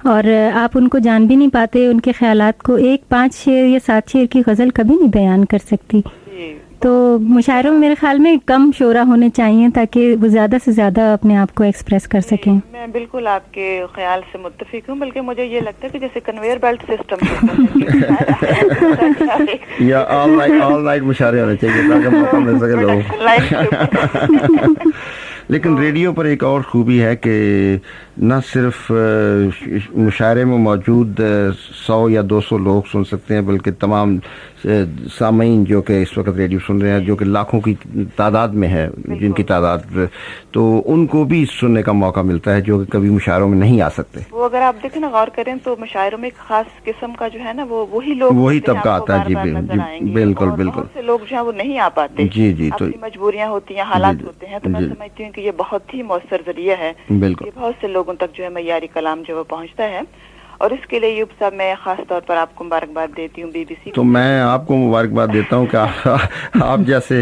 और आप उनको जान भी नहीं पाते, उनके ख्यालात को। एक 5 शेर या 7 शेर की गजल कभी नहीं बयान कर सकती। तो मुशायरों में मेरे ख्याल में कम शोरा होने चाहिए ताकि वो ज्यादा से ज्यादा अपने आप को एक्सप्रेस कर सकें। मैं बिल्कुल आपके ख्याल से मुत्तफिक हूँ, बल्कि मुझे ये लगता है कि जैसे कन्वेयर बेल्ट सिस्टम या ऑल नाइट मुशायरे होने चाहिए ताकि मौका मिल सके लोगों। लेकिन रेडियो पर एक और खूबी है कि न सिर्फ मुशायरे में मौजूद 100 या 200 लोग सुन सकते हैं, बल्कि तमाम सामीन जो कि इस वक्त रेडियो सुन रहे हैं, जो कि लाखों की तादाद में है जिनकी तादाद, तो उनको भी सुनने का मौका मिलता है जो कि कभी मुशायरों में नहीं आ सकते। वो अगर आप देखें ना, गौर करें तो मुशायरों में एक खास किस्म का जो है ना वो वही लोग, वही तबका आता है। जी बिल्कुल बिल्कुल। बहुत से लोग जो है वो नहीं आ पाते। जी जी। तो मजबूरियां होती हैं, हालात होते हैं। तो मैं समझती हूँ कि ये बहुत ही मौसर जरिया है। बिल्कुल। ये बहुत से लोगों तक जो है मयारी कलाम जो वो पहुँचता है और इसके लिए यूब साहब मैं खास तौर पर आपको मुबारकबाद देती हूँ BBC। तो मैं आपको मुबारकबाद देता हूँ कि आप जैसे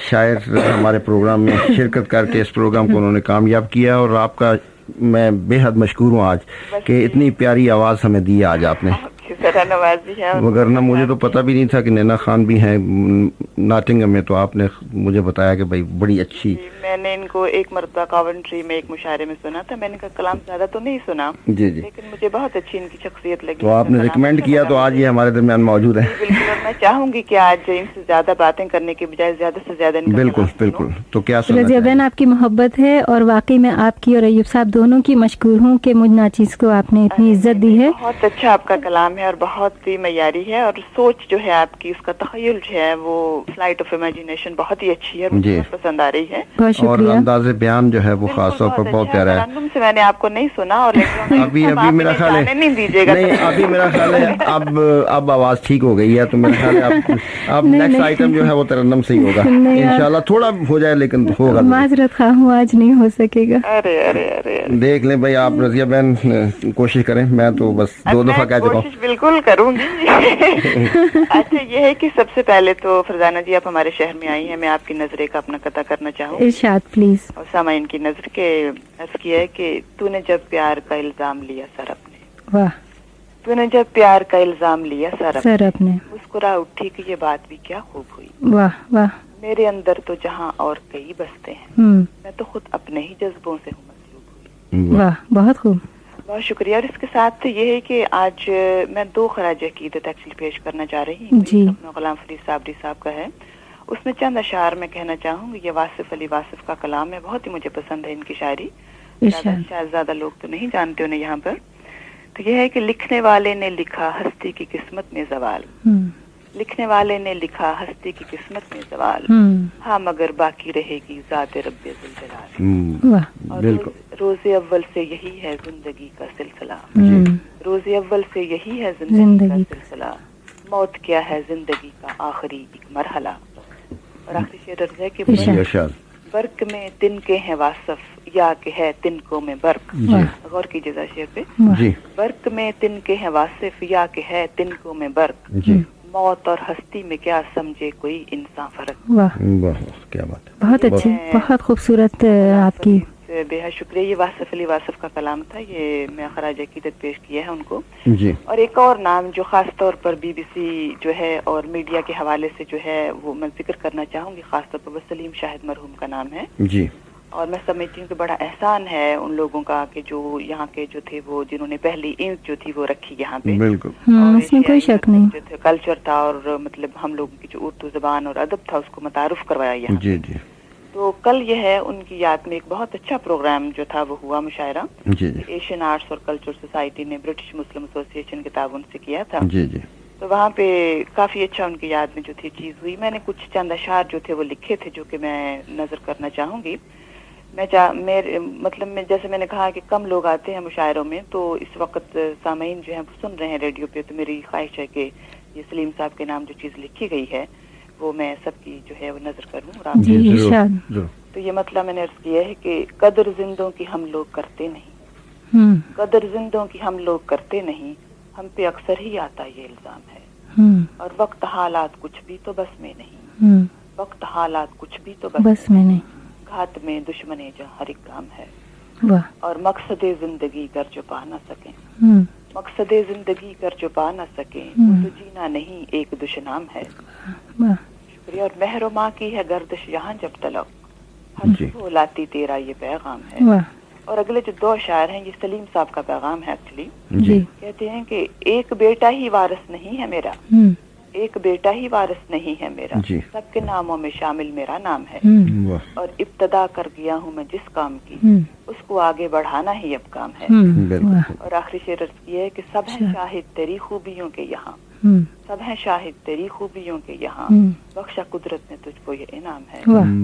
शायर हमारे प्रोग्राम में शिरकत करके इस प्रोग्राम को उन्होंने कामयाब किया और आपका मैं बेहद मशकूर हूँ आज कि इतनी प्यारी आवाज़ हमें दी आज आपने। वगरना मुझे तो पता भी नहीं था कि नैना खान भी हैं नॉटिंघम में, तो आपने मुझे बताया कि भाई बड़ी अच्छी। मैंने इनको एक मरतबा कॉवेंट्री में एक मुशायरे में सुना था। मैंने इनका कलाम ज्यादा तो नहीं सुना जी जी, लेकिन मुझे बहुत अच्छी इनकी शख्सियत लगी। तो आपने रिकमेंड किया तो आज ये हमारे दरमियान मौजूद है। बिल्कुल। और मैं चाहूंगी कि आज इनसे ज्यादा बातें करने के बजाय ज्यादा से ज्यादा बिल्कुल बिल्कुल। तो क्या रजिया बहन, आपकी मोहब्बत है और वाकई में आपकी और अयूब साहब दोनों की मशकूर हूँ कि मुझ नाचीज को आपने इतनी इज्जत दी है। बहुत अच्छा आपका कलाम है और बहुत ही मयारी है और सोच जो है आपकी, उसका तखय्युल जो है वो फ्लाइट ऑफ इमेजिनेशन बहुत ही अच्छी है, मुझे पसंद आ रही है। बहुत بہت اور شکریہ. انداز بیان جو ہے وہ خاص طور پر بہت پیارا ہے. ترنم سے میں نے آپ کو نہیں سنا اور ابھی میرا خیال ہے نہیں دیجیے گا. نہیں ابھی میرا خیال ہے اب آواز ٹھیک ہو گئی ہے تو میرا خیال ہے اب نیکسٹ آئٹم جو ہے وہ ترنم سے ہی ہوگا انشاءاللہ. تھوڑا ہو جائے لیکن ہوگا. معذرت خواہ ہوں, آج نہیں ہو سکے گا. ارے دیکھ لیں بھائی, آپ رضیہ بہن کوشش کریں, میں تو بس 2 دفعہ کہہ چکا ہوں. کوشش بالکل کروں گی. اچھا یہ ہے کہ سب سے پہلے تو فرزانہ جی آپ ہمارے شہر میں آئی ہیں, میں آپ کی نظرے کا اپنا قطع کرنا چاہوں گی ارشاد پلیز. اور سامعین کی نظر کے عرض کیا ہے کہ تو نے جب پیار کا الزام لیا سر اپنے, واہ, تو نے جب پیار کا الزام لیا سر اپنے, مسکرا اٹھی کہ یہ بات بھی کیا خوب ہوئی. واہ واہ, میرے اندر تو جہاں اور کئی بستے ہیں, میں تو خود اپنے ہی جذبوں سے ہوں مسلوب ہوئی. واہ, بہت خوب. بہت شکریہ. اور اس کے ساتھ یہ ہے کہ آج میں 2 خراج عقیدت ایکچولی پیش کرنا چاہ رہی ہوں جی. اپنا غلام فرید صابری صاحب کا ہے, اس میں چند اشعار میں کہنا چاہوں گی. یہ واصف علی واصف کا کلام ہے, بہت ہی مجھے پسند ہے ان کی شاعری. شاید زیادہ لوگ تو نہیں جانتے انہیں یہاں پر. تو یہ ہے کہ لکھنے والے نے لکھا ہستی کی قسمت میں زوال, لکھنے والے نے لکھا ہستی کی قسمت میں زوال, ہاں مگر باقی رہے گی ذات رب ذوالجلال. اور روز اول سے یہی ہے زندگی کا سلسلہ, روز اول سے یہی ہے زندگی کا سلسلہ, موت کیا ہے زندگی کا آخری ایک مرحلہ. اور آخری شعر ہے کہ برق میں تن کے ہیں واصف یا کہ ہے تنکوں میں برق. غور کیجیے ذرا شعر پہ. برق میں تن کے ہیں واصف یا کہ ہے تنکوں میں برق, موت اور ہستی میں کیا سمجھے کوئی انسان فرق. واہ, کیا بات ہے, بہت اچھی, بہت خوبصورت آپ کی. بے حد شکریہ. یہ واصف علی واصف کا کلام تھا, یہ میں خراج عقیدت پیش کیا ہے ان کو. جی. اور ایک اور نام جو خاص طور پر بی بی سی جو ہے اور میڈیا کے حوالے سے جو ہے وہ میں ذکر کرنا چاہوں گی, خاص طور پر وہ سلیم شاہد مرحوم کا نام ہے. جی. اور میں سمجھتی ہوں کہ بڑا احسان ہے ان لوگوں کا کہ جو یہاں کے جو تھے وہ جنہوں نے پہلی اینٹ جو تھی وہ رکھی یہاں پہ. بالکل, اس میں کوئی شک نہیں. جو تھے کلچر تھا اور مطلب ہم لوگوں کی جو اردو زبان اور ادب تھا اس کو متعارف کروایا یہاں. جی جی. تو کل یہ ہے ان کی یاد میں ایک بہت اچھا پروگرام جو تھا وہ ہوا مشاعرہ. جی جی. ایشین آرٹس اور کلچر سوسائٹی نے برٹش مسلم ایسوسی ایشن کے تعاون سے کیا تھا. جی جی. تو وہاں پہ کافی اچھا ان کی یاد میں جو تھی چیز ہوئی. میں نے کچھ چند اشعار جو تھے وہ لکھے تھے جو کہ میں نظر کرنا چاہوں گی. میرے مطلب میں جیسے میں نے کہا کہ کم لوگ آتے ہیں مشاعروں میں, تو اس وقت سامعین جو ہیں وہ سن رہے ہیں ریڈیو پہ, تو میری خواہش ہے کہ یہ سلیم صاحب کے نام جو چیز لکھی گئی ہے وہ میں سب کی جو ہے وہ نظر کروں. جی ارشاد. تو یہ مطلب میں نے عرض کیا ہے کہ قدر زندوں کی ہم لوگ کرتے نہیں, قدر زندوں کی ہم لوگ کرتے نہیں, ہم پہ اکثر ہی آتا یہ الزام ہے. اور وقت حالات کچھ بھی تو بس میں نہیں, وقت حالات کچھ بھی تو بس میں نہیں, گھات میں دشمنے جہاں ہر ایک کام ہے. اور مقصد زندگی گر جو پا نہ سکیں, مقصد زندگی گر جو پا نہ سکیں, تو جینا نہیں ایک دشنام ہے. شکریہ. اور مہر و ماں کی ہے گردش یہاں جب تلک, ہر لاتی تیرا یہ پیغام ہے. اور اگلے جو 2 شاعر ہیں یہ سلیم صاحب کا پیغام ہے ایکچولی. کہتے ہیں کہ ایک بیٹا ہی وارث نہیں ہے میرا, ایک بیٹا ہی وارث نہیں ہے میرا, سب کے ناموں میں شامل میرا نام ہے. اور ابتدا کر گیا ہوں میں جس کام کی, اس کو آگے بڑھانا ہی اب کام ہے. اور آخری شعر عرض کیا ہے کہ سب ہیں شاہد تیری خوبیوں کے یہاں, سب ہیں شاہد تیری خوبیوں کے یہاں, بخشا قدرت نے تجھ کو یہ انعام ہے.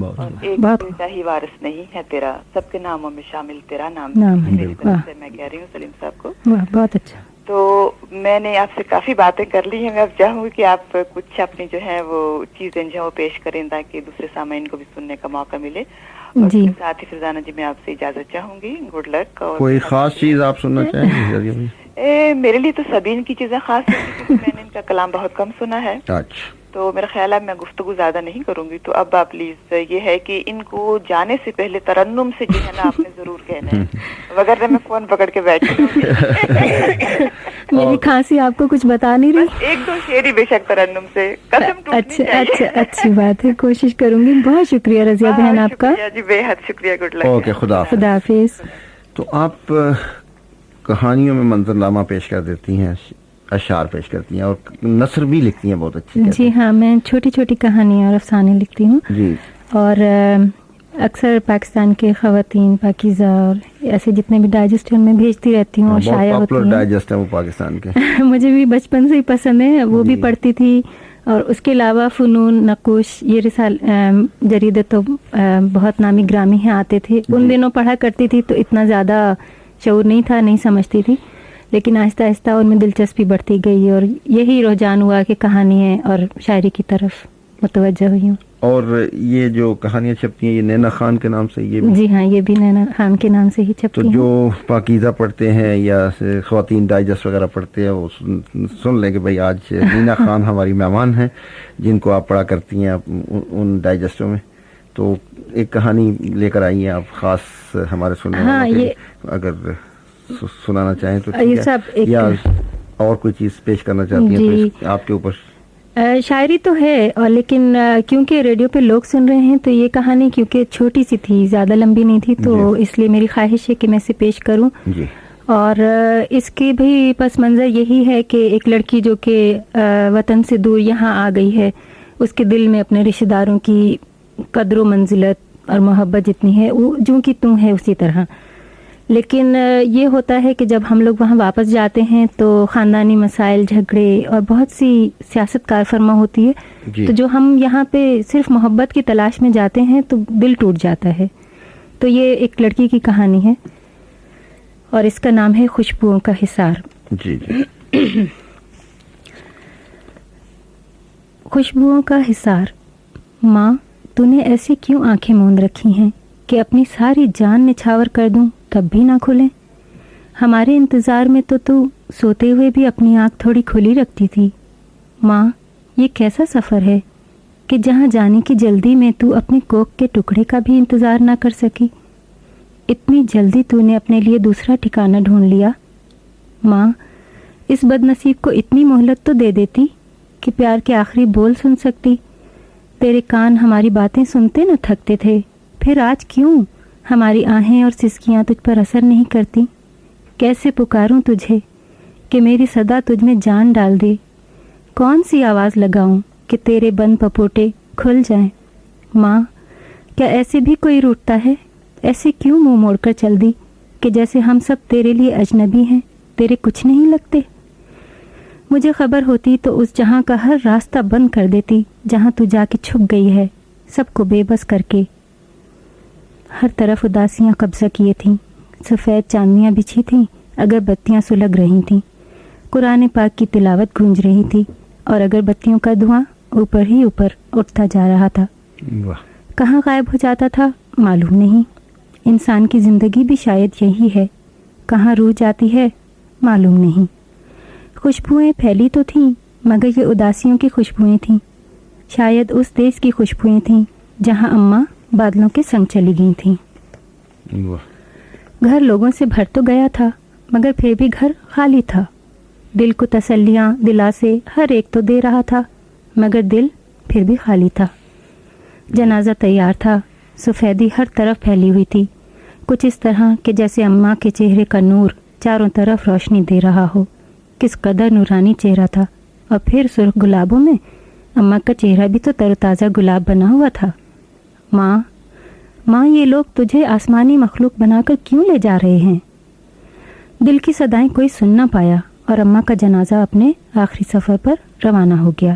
اور ایک بیٹا ہی وارث نہیں ہے تیرا, سب کے ناموں میں شامل تیرا نام ہے. میری طرف سے میں کہہ رہی ہوں سلیم صاحب کو. بہت اچھا. تو میں نے آپ سے کافی باتیں کر لی ہیں, میں اب چاہوں گی کہ آپ کچھ اپنی جو ہے وہ چیزیں جو وہ پیش کریں تاکہ دوسرے سامعین کو بھی سننے کا موقع ملے. اور اس کے ساتھ ہی فرزانہ جی میں آپ سے اجازت چاہوں گی. Good luck. اور کوئی خاص چیز آپ سننا چاہیں گے؟ میرے لیے تو سبھی ان کی چیزیں خاص ہیں کیونکہ میں نے ان کا کلام بہت کم سنا ہے. اچھا. تو میرا خیال ہے میں گفتگو زیادہ نہیں کروں گی. تو اب آپ پلیز یہ ہے کہ ان کو جانے سے پہلے ترنم سے جو ہے نا آپ نے ضرور کہنا ہے, وغیرہ میں فون پکڑ کے بیٹھی ہوں. میری کھانسی آپ کو کچھ بتا نہیں رہی. 1-2 شعر ہی بے شک ترنم سے, قسم ٹوٹنی چاہیے. اچھی بات ہے, کوشش کروں گی. بہت شکریہ رضیہ بہن آپ کا. جی بے حد شکریہ. Good luck. اوکے, خدا حافظ. تو آپ کہانیوں میں منظرنامہ پیش کر دیتی ہیں, اشعار پیش کرتی ہیں اور نثر بھی لکھتی ہیں بہت اچھی. جی ہاں, میں چھوٹی چھوٹی کہانیاں اور افسانے لکھتی ہوں. جی. اور اکثر پاکستان کے خواتین, پاکیزہ اور ایسے جتنے بھی ڈائجسٹ ہیں ان میں بھیجتی رہتی ہوں اور شائع ہوتی ہیں. ڈائجسٹ ہیں وہ پاکستان کے. مجھے بھی بچپن سے ہی پسند ہے, وہ بھی پڑھتی تھی اور اس کے علاوہ فنون نقوش یہ جریدے تو بہت نامی گرامی ہیں آتے تھے. ان دنوں پڑھا کرتی تھی تو اتنا زیادہ شعور نہیں تھا, نہیں سمجھتی تھی, لیکن آہستہ آہستہ ان میں دلچسپی بڑھتی گئی اور یہی رجحان ہوا کہ کہانیاں اور شاعری کی طرف متوجہ ہوئی ہوں. اور یہ جو کہانیاں چھپتی ہیں یہ نینا خان کے نام سے؟ یہ بھی جی ہاں, یہ بھی نینا خان کے نام سے ہی چھپتی ہیں. تو جو پاکیزہ پڑھتے ہیں یا خواتین ڈائجسٹ وغیرہ پڑھتے ہیں وہ سن لیں کہ بھئی آج نینا خان ہماری مہمان ہیں جن کو آپ پڑھا کرتی ہیں ان ڈائجسٹوں میں. تو ایک کہانی لے کر آئی ہیں آپ خاص ہمارے سننے والوں کے لیے, اگر سنانا چاہیں تو ٹھیک ہے, یا اور کوئی چیز پیش کرنا چاہتی ہیں تو آپ کے اوپر. شاعری تو ہے, اور لیکن کیونکہ ریڈیو پہ لوگ سن رہے ہیں تو یہ کہانی کیونکہ چھوٹی سی تھی, زیادہ لمبی نہیں تھی, تو اس لیے میری خواہش ہے کہ میں اسے پیش کروں. اور اس کے بھی پس منظر یہی ہے کہ ایک لڑکی جو کہ وطن سے دور یہاں آ گئی ہے, اس کے دل میں اپنے رشتہ داروں کی قدر و منزلت اور محبت جتنی ہے وہ جو کہ تم ہے اسی طرح. لیکن یہ ہوتا ہے کہ جب ہم لوگ وہاں واپس جاتے ہیں تو خاندانی مسائل, جھگڑے اور بہت سی سیاست کار فرما ہوتی ہے, تو جو ہم یہاں پہ صرف محبت کی تلاش میں جاتے ہیں تو دل ٹوٹ جاتا ہے. تو یہ ایک لڑکی کی کہانی ہے اور اس کا نام ہے خوشبوؤں کا حصار. جی خوشبوؤں کا حصار. ماں, تو نے ایسی کیوں آنکھیں موند رکھی ہیں کہ اپنی ساری جان نچھاور کر دوں تب بھی نہ کھلیں. ہمارے انتظار میں تو سوتے ہوئے بھی اپنی آنکھ تھوڑی کھلی رکھتی تھی. ماں, یہ کیسا سفر ہے کہ جہاں جانے کی جلدی میں تو اپنے کوک کے ٹکڑے کا بھی انتظار نہ کر سکی. اتنی جلدی تو نے اپنے لیے دوسرا ٹھکانہ ڈھونڈ لیا. ماں, اس بد نصیب کو اتنی مہلت تو دے دیتی کہ پیار کے آخری بول سن سکتی. تیرے کان ہماری باتیں سنتے نہ تھکتے تھے, پھر آج کیوں ہماری آہیں اور سسکیاں تجھ پر اثر نہیں کرتی؟ کیسے پکاروں تجھے کہ میری صدا تجھ میں جان ڈال دے؟ کون سی آواز لگاؤں کہ تیرے بند پپوٹے کھل جائیں؟ ماں, کیا ایسے بھی کوئی روٹتا ہے؟ ایسے کیوں منہ موڑ کر چل دی کہ جیسے ہم سب تیرے لیے اجنبی ہیں, تیرے کچھ نہیں لگتے؟ مجھے خبر ہوتی تو اس جہاں کا ہر راستہ بند کر دیتی جہاں تو جا کے چھپ گئی ہے, سب کو بے بس کر کے. ہر طرف اداسیاں قبضہ کیے تھیں, سفید چاندنیاں بچھی تھیں, اگر بتیاں سلگ رہی تھیں, قرآن پاک کی تلاوت گونج رہی تھی, اور اگر بتیوں کا دھواں اوپر ہی اوپر اٹھتا جا رہا تھا. کہاں غائب ہو جاتا تھا معلوم نہیں. انسان کی زندگی بھی شاید یہی ہے, کہاں روح جاتی ہے معلوم نہیں. خوشبوئیں پھیلی تو تھیں مگر یہ اداسیوں کی خوشبوئیں تھیں. شاید اس دیش کی خوشبوئیں تھیں جہاں اماں بادلوں کے سنگ چلی گئی تھیں. گھر لوگوں سے بھر تو گیا تھا مگر پھر بھی گھر خالی تھا. دل کو تسلیاں دلاسے ہر ایک تو دے رہا تھا مگر دل پھر بھی خالی تھا. جنازہ تیار تھا, سفیدی ہر طرف پھیلی ہوئی تھی, کچھ اس طرح کہ جیسے اماں کے چہرے کا نور چاروں طرف روشنی دے رہا ہو. کس قدر نورانی چہرہ تھا, اور پھر سرخ گلابوں میں اماں کا چہرہ بھی تو تر و تازہ گلاب بنا ہوا تھا. ماں, ماں, یہ لوگ تجھے آسمانی مخلوق بنا کر کیوں لے جا رہے ہیں؟ دل کی صدائیں کوئی سن نہ پایا اور اماں کا جنازہ اپنے آخری سفر پر روانہ ہو گیا.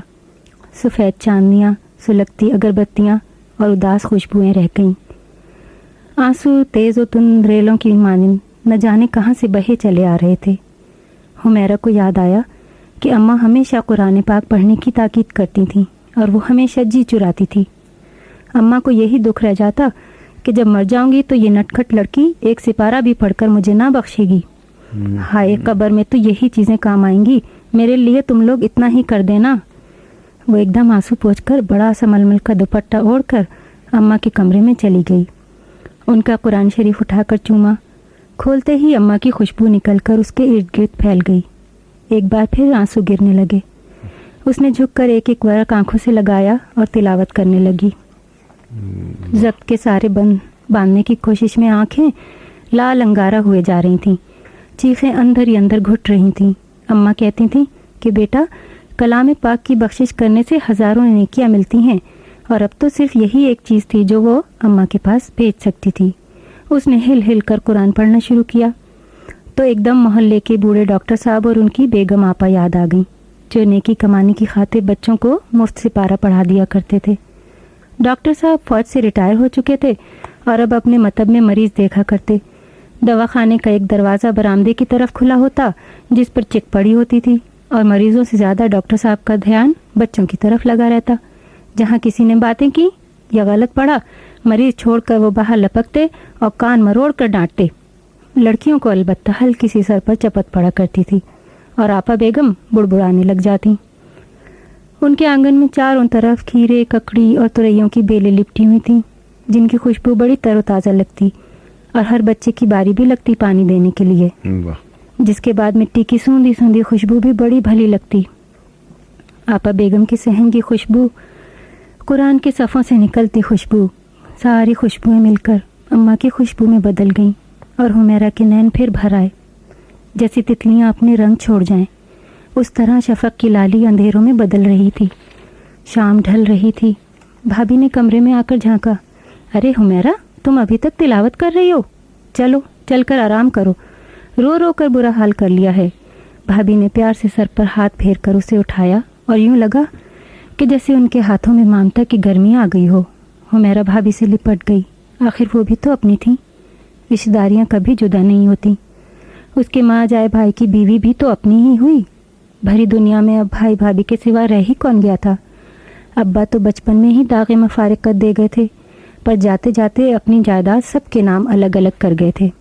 سفید چاندنیاں, سلگتی اگربتیاں اور اداس خوشبوئیں رہ گئیں. آنسو تیز و تند ریلوں کی مانند نہ جانے کہاں سے بہے چلے آ رہے تھے. حمیرہ کو یاد آیا کہ اماں ہمیشہ قرآن پاک پڑھنے کی تاکید کرتی تھیں اور وہ ہمیشہ جی چراتی تھی. اماں کو یہی دکھ رہ جاتا کہ جب مر جاؤں گی تو یہ نٹکھٹ لڑکی ایک سپارہ بھی پڑھ کر مجھے نہ بخشے گی. ہائے, قبر میں تو یہی چیزیں کام آئیں گی, میرے لیے تم لوگ اتنا ہی کر دینا. وہ ایک دم آنسو پوچھ کر بڑا سا ململ کا دوپٹہ اوڑھ کر اماں کے کمرے میں چلی گئی. ان کا قرآن شریف اٹھا کر چوما. کھولتے ہی اماں کی خوشبو نکل کر اس کے ارد گرد پھیل گئی. ایک بار پھر آنسو گرنے لگے. اس نے جھک کر ایک ایک ورق آنکھوں سے لگایا اور تلاوت کرنے لگی. ضبط کے سارے باندھنے کی کوشش میں آنکھیں لال انگارہ ہوئے جا رہی تھیں, چیخیں اندر ہی اندر گھٹ رہی تھیں. اماں کہتی تھیں کہ بیٹا, کلام پاک کی بخشش کرنے سے ہزاروں نیکیاں ملتی ہیں, اور اب تو صرف یہی ایک چیز تھی جو وہ اماں کے پاس بھیج سکتی تھی. اس نے ہل ہل کر قرآن پڑھنا شروع کیا تو ایک دم محلے کے بوڑھے ڈاکٹر صاحب اور ان کی بیگم آپا یاد آ گئیں. जो नेकी कमाने की खातिर बच्चों को मुफ्त सिपारा पढ़ा दिया करते थे। डॉक्टर साहब फौज से रिटायर हो चुके थे और अब अपने मतब में मरीज देखा करते। दवाखाने का एक दरवाज़ा बरामदे की तरफ खुला होता जिस पर चिक पड़ी होती थी और मरीजों से ज़्यादा डॉक्टर साहब का ध्यान बच्चों की तरफ लगा रहता। जहाँ किसी ने बातें की या गलत पढ़ा, मरीज छोड़कर वो बाहर लपकते और कान मरोड़ कर डांटते। लड़कियों को अलबत्ता हल्की सी सर पर चपत पड़ा करती थी और आपा बेगम बुड़बुड़ाने लग जाती। उनके आंगन में चारों तरफ खीरे, ककड़ी और तुरैयों की बेलें लिपटी हुई थीं, जिनकी खुशबू बड़ी तरोताज़ा लगती और हर बच्चे की बारी भी लगती पानी देने के लिए, जिसके बाद मिट्टी की सूंधी सूंधी खुशबू भी बड़ी भली लगती। आपा बेगम के सहन की खुशबू, कुरान के सफ़ों से निकलती खुशबू, सारी खुशबुएं मिलकर अम्मा की खुशबू में बदल गईं और हुमैरा के नैन फिर भर आए। जैसी तितलियां अपने रंग छोड़ जाएं, उस तरह शफक की लाली अंधेरों में बदल रही थी। शाम ढल रही थी। भाभी ने कमरे में आकर झांका। अरे हुमैरा, तुम अभी तक तिलावत कर रही हो? चलो चलकर आराम करो, रो रो कर बुरा हाल कर लिया है। भाभी ने प्यार से सर पर हाथ फेर कर उसे उठाया और यूं लगा कि जैसे उनके हाथों में मामता की गर्मी आ गई हो। हुमैरा भाभी से लिपट गई। आखिर वो भी तो अपनी थी। रिश्तेदारियां कभी जुदा नहीं होती। उसके माँ जाए भाई की बीवी भी तो अपनी ही हुई। भरी दुनिया में अब भाई भाभी के सिवा रह ही कौन गया था। अब्बा तो बचपन में ही दागे में फारिग कर दे गए थे, पर जाते जाते अपनी जायदाद सबके नाम अलग अलग कर गए थे।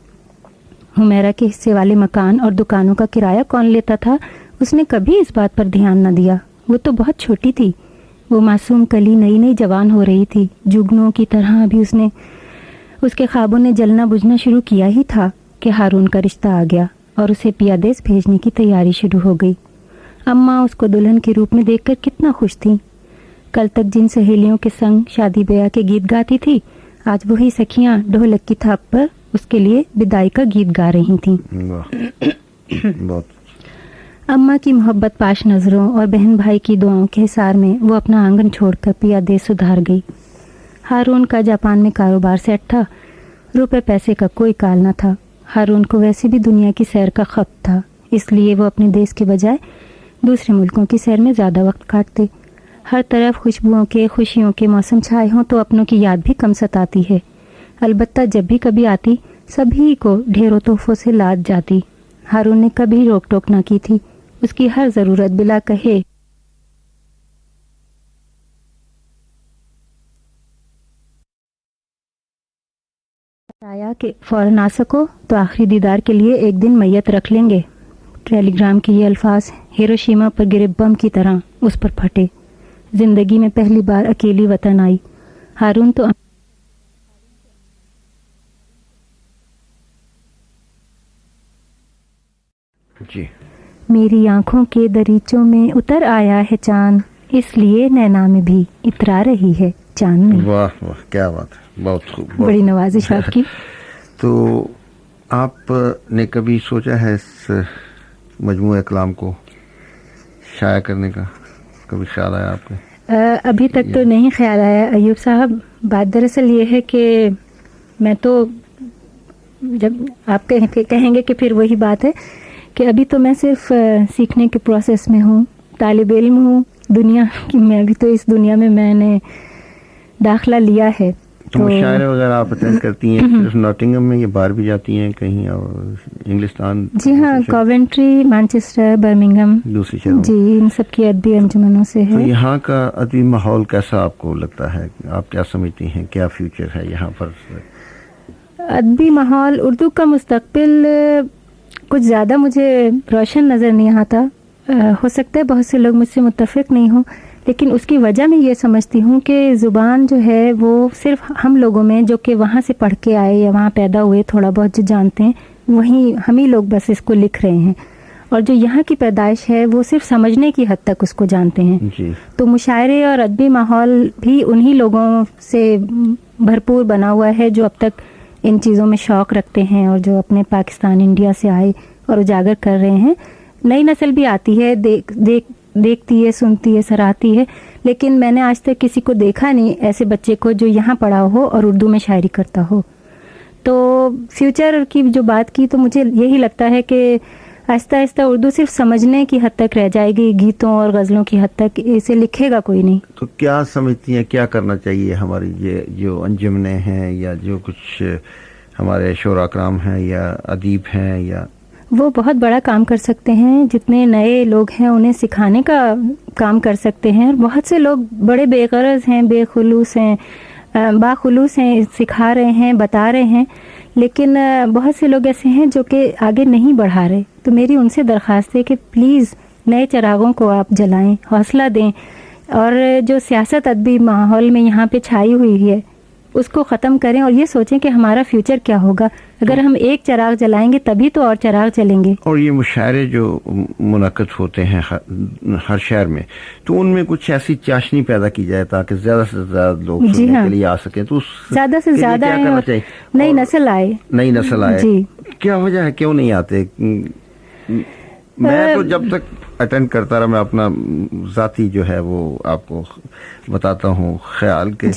हुमैरा के हिस्से वाले मकान और दुकानों का किराया कौन लेता था, उसने कभी इस बात पर ध्यान न दिया। वो तो बहुत छोटी थी। वो मासूम कली नई नई जवान हो रही थी। जुगनुओं की तरह अभी उसके ख्वाबों ने जलना बुझना शुरू किया ही था कि हारून का रिश्ता आ गया और उसे पियादेस भेजने की तैयारी शुरू हो गई। अम्मा उसको दुल्हन के रूप में देखकर कितना खुश थी। कल तक जिन सहेलियों के संग शादी ब्याह के गीत गाती थी, आज वही सखियां ढोलक की थाप पर उसके लिए विदाई का गीत गा रही थीं। बहुत अम्मा की मोहब्बत पाश नज़रों और बहन भाई की दुआओं के हिसार में वो अपना आंगन छोड़कर पियादेस सुधार गई। हारून का जापान में कारोबार सेट था। रुपए पैसे का कोई काल न था। हारून को वैसे भी दुनिया की सैर का खप था, इसलिए वो अपने देश के बजाय दूसरे मुल्कों की सैर में ज़्यादा वक्त काटते। हर तरफ खुशबुओं के, खुशियों के मौसम छाए हों तो अपनों की याद भी कम सताती है। अलबत्ता जब भी कभी आती, सभी को ढेरों तोहफों से लाद जाती। हारून ने कभी रोक टोक न की थी। उसकी हर ज़रूरत बिला कहे बताया कि फौरन आ सको तो आखिरी दीदार के लिए एक दिन मैयत रख लेंगे। टेलीग्राम के ये अल्फाज हिरोशिमा पर गिरे बम की तरह उस पर फटे। जिंदगी में पहली बार अकेली वतन आई। हारून तो जी। मेरी आंखों के दरीचों में उतर आया है चांद, इसलिए नैना में भी इतरा रही है चांदनी। वाह वाह, क्या बात है, बहुत खूब। बड़ी नवाजिश आपकी। तो आपने कभी सोचा है इस मजमूए कलाम को शाया करने का? कभी ख्याल आया आपके? अभी तक तो नहीं ख्याल आया अयूब साहब। बात दरअसल ये है कि मैं तो जब आप कहेंगे कि फिर वही बात है कि अभी तो मैं सिर्फ सीखने के प्रोसेस में हूँ, तालिब इल्म हूँ दुनिया की। मैं अभी तो इस दुनिया में मैंने दाखिला लिया है। तो मुशायरे वगैरह आप अटेंड करती हैं सिर्फ नॉटिंघम में, या बाहर भी जाती हैं कहीं और इंग्लिस्तान? जी हाँ, कॉवेंट्री, मैनचेस्टर, बर्मिंघम, दूसरी शहरों जी, इन सब की अदबी अंजुमनों से है। तो यहाँ का अदबी माहौल कैसा आपको लगता है? आप क्या समझती हैं, क्या फ्यूचर है यहाँ पर? अदबी माहौल, उर्दू का मुस्तकबिल कुछ ज़्यादा मुझे रोशन नज़र नहीं आता। हो सकता है बहुत से लोग मुझसे मुत्तफिक नहीं हों, लेकिन उसकी वजह मैं ये समझती हूँ कि ज़ुबान जो है वो सिर्फ हम लोगों में, जो कि वहाँ से पढ़ के आए या वहाँ पैदा हुए, थोड़ा बहुत जो जानते हैं, वहीं हम ही लोग बस इसको लिख रहे हैं। और जो यहाँ की पैदाइश है वो सिर्फ समझने की हद तक उसको जानते हैं जी। तो मुशायरे और अदबी माहौल भी उन्हीं लोगों से भरपूर बना हुआ है जो अब तक इन चीज़ों में शौक़ रखते हैं और जो अपने पाकिस्तान, इंडिया से आए और उजागर कर रहे हैं। नई नस्ल भी आती है, देखती है, सुनती है, सराहती है, लेकिन मैंने आज तक किसी को देखा नहीं ऐसे बच्चे को जो यहाँ पढ़ा हो और उर्दू में शायरी करता हो। तो फ्यूचर की जो बात की तो मुझे यही लगता है कि आहिस्ता आहिस्ता उर्दू सिर्फ समझने की हद तक रह जाएगी, गीतों और गज़लों की हद तक, इसे लिखेगा कोई नहीं। तो क्या समझती हैं क्या करना चाहिए हमारी ये जो अंजुमने हैं या जो कुछ हमारे शोरा कराम हैं या अदीब हैं, या वो बहुत बड़ा काम कर सकते हैं। जितने नए लोग हैं उन्हें सिखाने का काम कर सकते हैं, और बहुत से लोग बड़े बेगरज हैं, बेखुलूस हैं, बाखुलूस हैं, सिखा रहे हैं, बता रहे हैं, लेकिन बहुत से लोग ऐसे हैं जो कि आगे नहीं बढ़ा रहे। तो मेरी उनसे दरख्वास्त है कि प्लीज़ नए चिरागों को आप जलाएं, हौसला दें, और जो सियासत अदबी माहौल में यहाँ पे छाई हुई है उसको ख़त्म करें, और ये सोचें कि हमारा फ्यूचर क्या होगा। अगर हम एक चिराग जलाएंगे तभी तो और चिराग जलेंगे। और ये मुशायरे जो मुनक़द होते हैं हर शहर में, तो उनमें कुछ ऐसी चाशनी पैदा की जाए ताकि ज़्यादा से ज़्यादा लोग सुनने के लिए आ सकें। तो ज़्यादा से ज़्यादा नई नस्ल आए, नई नस्ल आए। जी, क्या वजह है, क्यों नहीं आते? मैं तो जब तक अटेंड करता रहा, मैं अपना ज़ाती जो है वो आपको बताता हूँ ख्याल के,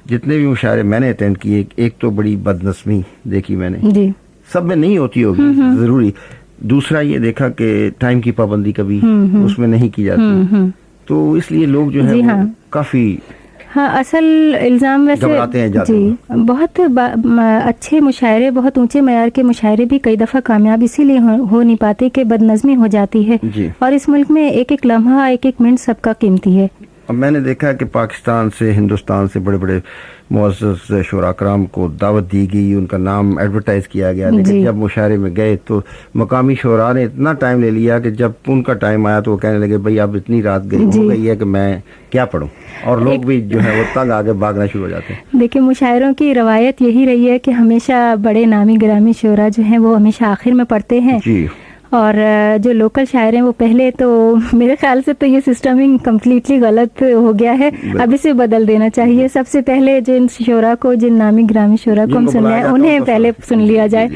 जितने भी मुशायरे मैंने अटेंड किए, एक तो बड़ी बदनस्मी देखी मैंने जी, सब में नहीं होती होगी ज़रूरी। दूसरा ये देखा कि टाइम की पाबंदी कभी उसमें नहीं की जाती, तो इसलिए लोग जो है वो काफ़ी असल इल्ज़ाम वैसे जी, बहुत अच्छे मुशायरे, बहुत ऊंचे मयार के मुशायरे भी कई दफ़ा कामयाब इसीलिए हो नहीं पाते कि बदनज़मी हो जाती है, और इस मुल्क में एक एक लम्हा, एक एक मिनट सबका कीमती है। अब मैंने देखा कि पाकिस्तान से, हिंदुस्तान से बड़े बड़े मुअज़्ज़ज़ शोरा कराम को दावत दी गई, उनका नाम एडवर्टाइज किया गया, लेकिन जब मुशायरे में गए तो मकामी शोरा ने इतना टाइम ले लिया कि जब उनका टाइम आया तो वो कहने लगे भाई अब इतनी रात हो गई है कि मैं क्या पढूं, और लोग भी जो है वो तंग आगे भागना शुरू हो जाते हैं। देखिए, मुशायरों की रवायत यही रही है कि हमेशा बड़े नामी गिरामी शोरा जो हैं वो हमेशा आखिर में पढ़ते हैं जी, और जो लोकल शायर हैं वो पहले। तो मेरे ख्याल से तो ये सिस्टमिंग कम्प्लीटली गलत हो गया है, अब इसे बदल देना चाहिए। सबसे पहले जिन शोरा को, जिन नामी ग्रामी शोरा को हम सुन रहे हैं उन्हें पहले सुन लिया जाए।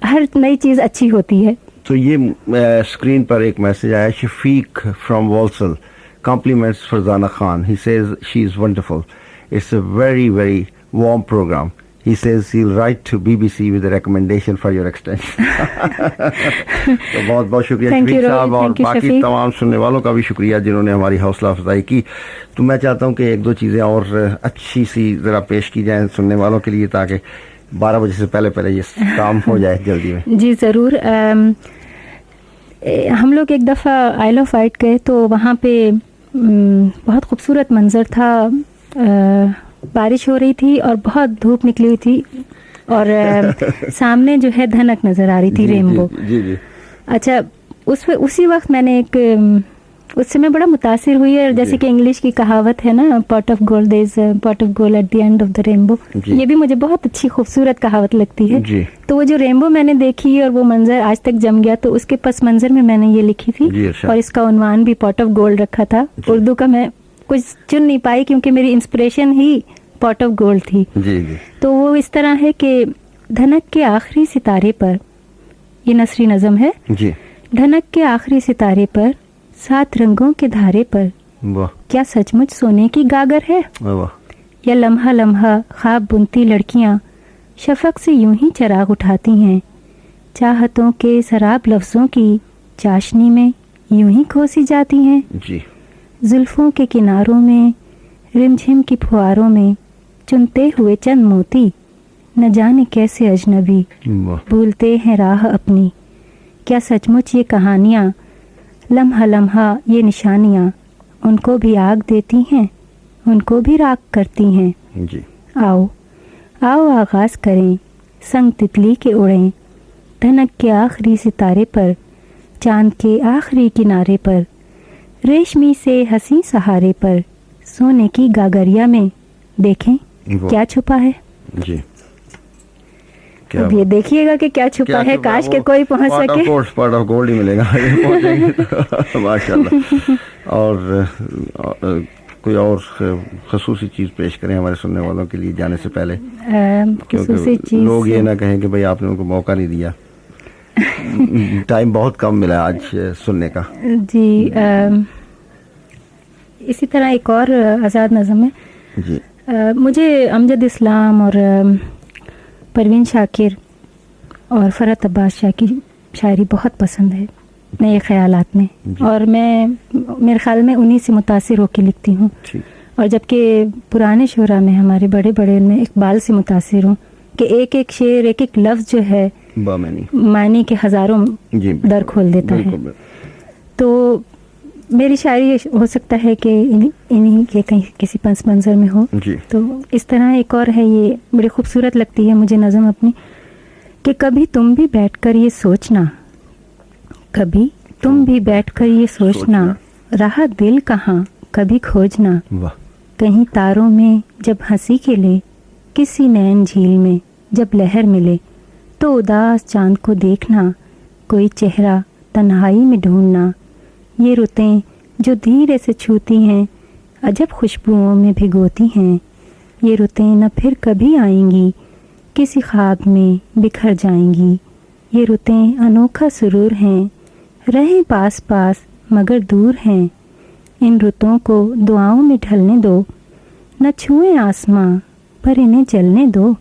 हर नई चीज़ अच्छी होती है। तो ये स्क्रीन पर एक मैसेज आया, Shafiq from Walsall, compliments Farzana Khan. He says she is wonderful. It's a very, very warm program. He says he'll write to BBC with a recommendation for your extension. तो बहुत बहुत शुक्रिया शफीक साहब, और बाकी तमाम सुनने वालों का भी शुक्रिया जिन्होंने हमारी हौसला अफजाई की। तो मैं चाहता हूँ कि एक दो चीज़ें और अच्छी सी ज़रा पेश की जाएं सुनने वालों के लिए, ताकि 12 बजे से पहले पहले ये काम हो जाए जल्दी में। जी ज़रूर। हम लोग एक दफ़ा आइल ऑफ वाइट गए तो वहाँ पे बहुत खूबसूरत मंज़र था। बारिश हो रही थी और बहुत धूप निकली हुई थी, और सामने जो है धनक नज़र आ रही थी, रेनबो। जी। अच्छा, उसी वक्त मैंने उससे मैं बड़ा मुतासिर हुई है। जैसे कि इंग्लिश की कहावत है ना, pot of gold, there is pot of gold at the end of the rainbow. ये भी मुझे बहुत अच्छी खूबसूरत कहावत लगती है जी। तो वो जो रेनबो मैंने देखी और वो मंजर आज तक जम गया, तो उसके पस मंजर में मैंने ये लिखी थी, और इसका उन्वान भी पॉट ऑफ गोल्ड रखा था। उर्दू का मैं कुछ चुन नहीं पाई क्योंकि मेरी inspiration he pot of gold थी जी। तो वो इस तरह है कि धनक के आखिरी सितारे पर, ये नसरी नज़म है जी। धनक के आखिरी सितारे पर, 7 रंगों के धारे पर, क्या सचमुच सोने की गागर है? या लम्हा लम्हा ख्वाब बुनती लड़कियां शफक से यूं ही चिराग उठाती हैं, चाहतों के शराब लफ्जों की चाशनी में यूं ही खोसी जाती हैं जी। जुल्फों के किनारों में, रिमझिम की फुहारों में चुनते हुए चंद मोती, न जाने कैसे अजनबी भूलते हैं राह अपनी। क्या सचमुच ये कहानियाँ, लम्हा लम्हा ये निशानियाँ उनको भी आग देती हैं, उनको भी राख करती हैं जी। आओ आओ आगाज करें, संग तितली के उड़ें, धनक के आखिरी सितारे पर, चांद के आखिरी किनारे पर, रेशमी से हंसी सहारे पर, सोने की गागरिया में देखें क्या छुपा है जी। अब ये देखिएगा कि क्या छुपा है। काश के कोई पहुंच सके। पॉट ऑफ गोल्ड ही मिलेगा तो माशाल्लाह। और कोई और खसूसी चीज पेश करें हमारे सुनने वालों के लिए जाने से पहले, क्योंकि लोग ये ना कहें कि भाई आपने उनको मौका नहीं दिया। टाइम बहुत कम मिला आज सुनने का जी। इसी तरह एक और आज़ाद नज़म है जी। मुझे अमजद इस्लाम और परवीन शाकिर और फरहत अब्बास शाह की शायरी बहुत पसंद है नए ख्यालात में, और मैं मेरे ख्याल में उन्हीं से मुतासिर होकर लिखती हूँ। और जबकि पुराने शुरा में हमारे बड़े बड़े में इकबाल से मुतासिर हूँ कि एक एक शेर एक एक लफ्ज़ जो है मानी के हज़ारों दर खोल देता है। तो मेरी शायरी हो सकता है कि इन्हीं के कहीं किसी पस मंज़र में हो। तो इस तरह एक और है, ये बड़ी खूबसूरत लगती है मुझे नज़म अपनी, कि कभी तुम भी बैठकर ये सोचना, कभी तुम भी बैठकर ये सोचना, रहा दिल कहाँ कभी खोजना, कहीं तारों में जब हंसी खिले, किसी नैन झील में जब लहर मिले, तो उदास चांद को देखना, कोई चेहरा तन्हाई में ढूंढना, ये रुतें जो धीरे से छूती हैं, अजब खुशबुओं में भिगोती हैं, ये रुतें न फिर कभी आएंगी, किसी ख्वाब में बिखर जाएंगी, ये रुतें अनोखा सुरूर हैं, रहें पास पास मगर दूर हैं, इन रुतों को दुआओं में ढलने दो, न छुएं आसमां पर इन्हें जलने दो,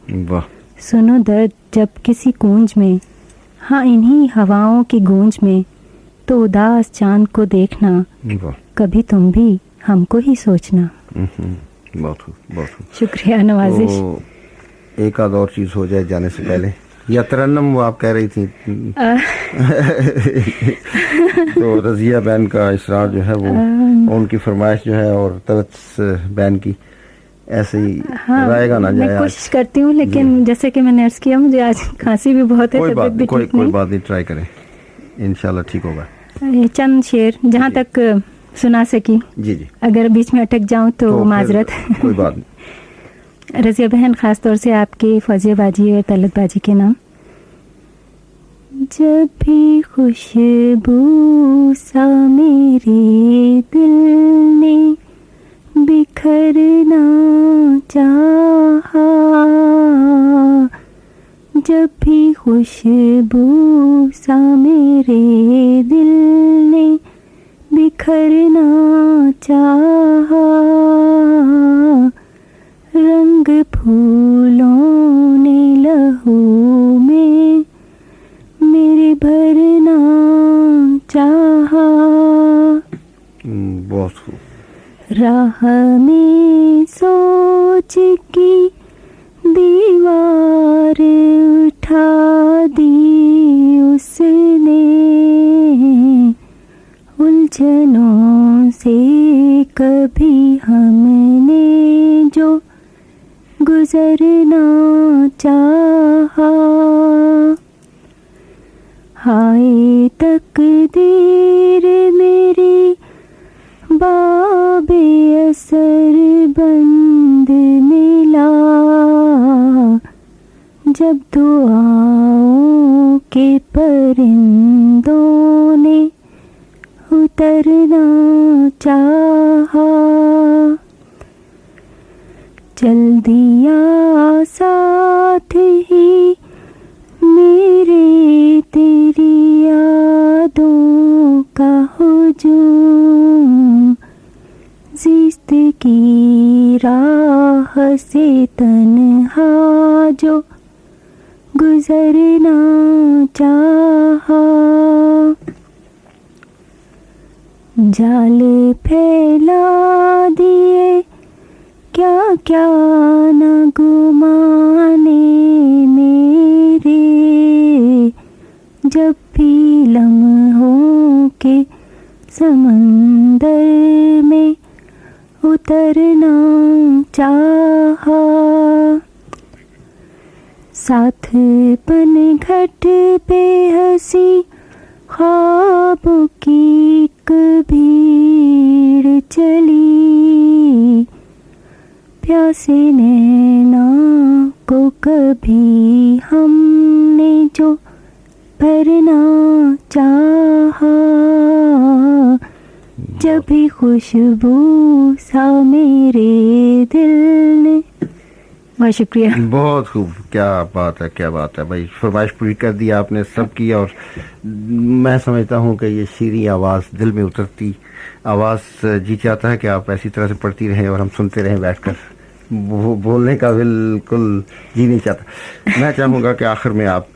सुनो दर्द जब किसी गूंज में, हाँ इन्हीं हवाओं की गूंज में, तो उदास चांद को देखना, कभी तुम भी हमको ही सोचना। बहुत बहुत शुक्रिया नवाजिश। तो एक आध और चीज़ हो जाए जाने से पहले, या तरन्नम वो आप कह रही थी तो रज़िया बहन का इसरार जो है वो उनकी फरमाइश जो है, और तवत्स बहन की ऐसे ही रहेगा ना जाए। मैं कोशिश करती हूँ, लेकिन जैसे कि मैंने अर्ज किया मुझे आज खांसी भी बहुत है। कोई बात नहीं, ट्राई करें, इंशाल्लाह ठीक होगा। चंद शेर जहाँ तक सुना सकी, जी अगर बीच में अटक जाऊँ तो माजरत। कोई बात नहीं। रज़िया बहन, खास तौर से आपके फौजिया बाजी और तलत बाजी के नाम। जब भी खुशबू सा मेरे दिल ने बिखरना चाहा, जब भी खुशबू सा मेरे दिल ने बिखरना चाहा, रंग फूलों ने लहू में मेरे भरना चाहा, बहुत राह में सोच की दीवार उठा दी उसने, उलझनों से कभी हमने जो गुजरना चाहा, हाय तकदीर मेरी बाबे असर बंद मिला, जब दुआओं के परिंदों ने उतरना चाहा, चल दिया साथ ही मेरे तेरी यादों का हुजूम, ज़िस्त की राह से तन्हा जो गुजरना चाहा, जाल फैला दिए क्या क्या न गुमाने मेरे, जब भी लम्हों के समंदर में उतरना चाहा, साथ पन घट पे हंसी ख्वाबों की एक भीड़ चली, प्यासे नैना को कभी हमने जो भरना चाहा, जब भी खुशबू सा मेरे दिल ने। बहुत शुक्रिया। बहुत खूब, क्या बात है, क्या बात है भाई, फरमाइश पूरी कर दी आपने सबकी। और मैं समझता हूँ कि ये शीरी आवाज़ दिल में उतरती आवाज़ जी चाहता है कि आप ऐसी तरह से पढ़ती रहें और हम सुनते रहें बैठकर। बोलने का बिल्कुल जी नहीं चाहता। मैं चाहूँगा कि आखिर में आप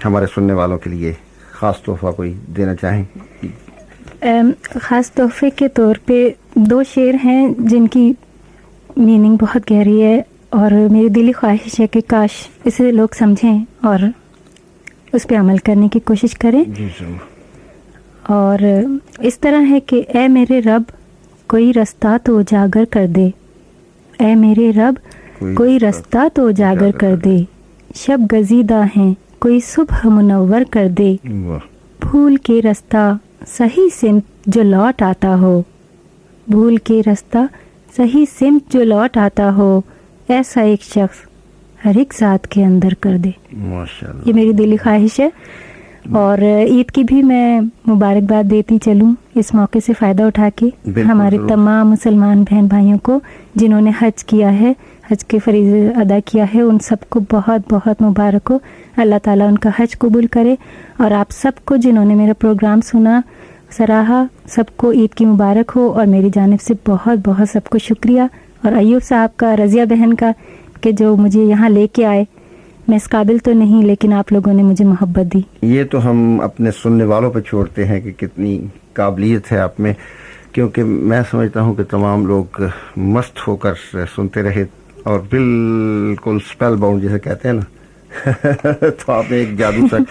हमारे सुनने वालों के लिए ख़ास तोहफ़ा कोई देना चाहें? ख़ास तोहफे के तौर पे 2 शेर हैं जिनकी मीनिंग बहुत गहरी है और मेरी दिली ख्वाहिश है कि काश इसे लोग समझें और उस पर अमल करने की कोशिश करें। जी ज़रूर। और इस तरह है कि ऐ मेरे रब कोई रास्ता तो उजागर कर दे, ऐ मेरे रब कोई रास्ता तो उजागर कर दे, शब गजीदा हैं कोई सुबह मुनव्वर कर दे, वाह। भूल के रास्ता सही सिमत जो लौट आता हो, भूल के रास्ता सही सिमत जो लौट आता हो, ऐसा एक शख्स हर एक ज़ात के अंदर कर दे। माशाल्लाह। ये मेरी दिली ख्वाहिश है। और ईद की भी मैं मुबारकबाद देती चलूँ इस मौके से फ़ायदा उठा के हमारे ज़रूर। तमाम मुसलमान बहन भाइयों को जिन्होंने हज किया है, हज के फरीज़े अदा किया है, उन सबको बहुत बहुत मुबारक हो। अल्लाह ताला उनका हज कबूल करे। और आप सबको जिन्होंने मेरा प्रोग्राम सुना, सराहा, सबको ईद की मुबारक हो। और मेरी जानिब से बहुत बहुत सबको शुक्रिया। और अयूब साहब का, रज़िया बहन का, कि जो मुझे यहाँ लेके आए। मैं इस काबिल तो नहीं, लेकिन आप लोगों ने मुझे मोहब्बत दी। ये तो हम अपने सुनने वालों पर छोड़ते हैं कि कितनी काबिलियत है आप में, क्योंकि मैं समझता हूँ कि तमाम लोग मस्त होकर सुनते रहे और बिल्कुल स्पेल बाउंड जिसे कहते हैं ना तो आपने एक जादू सा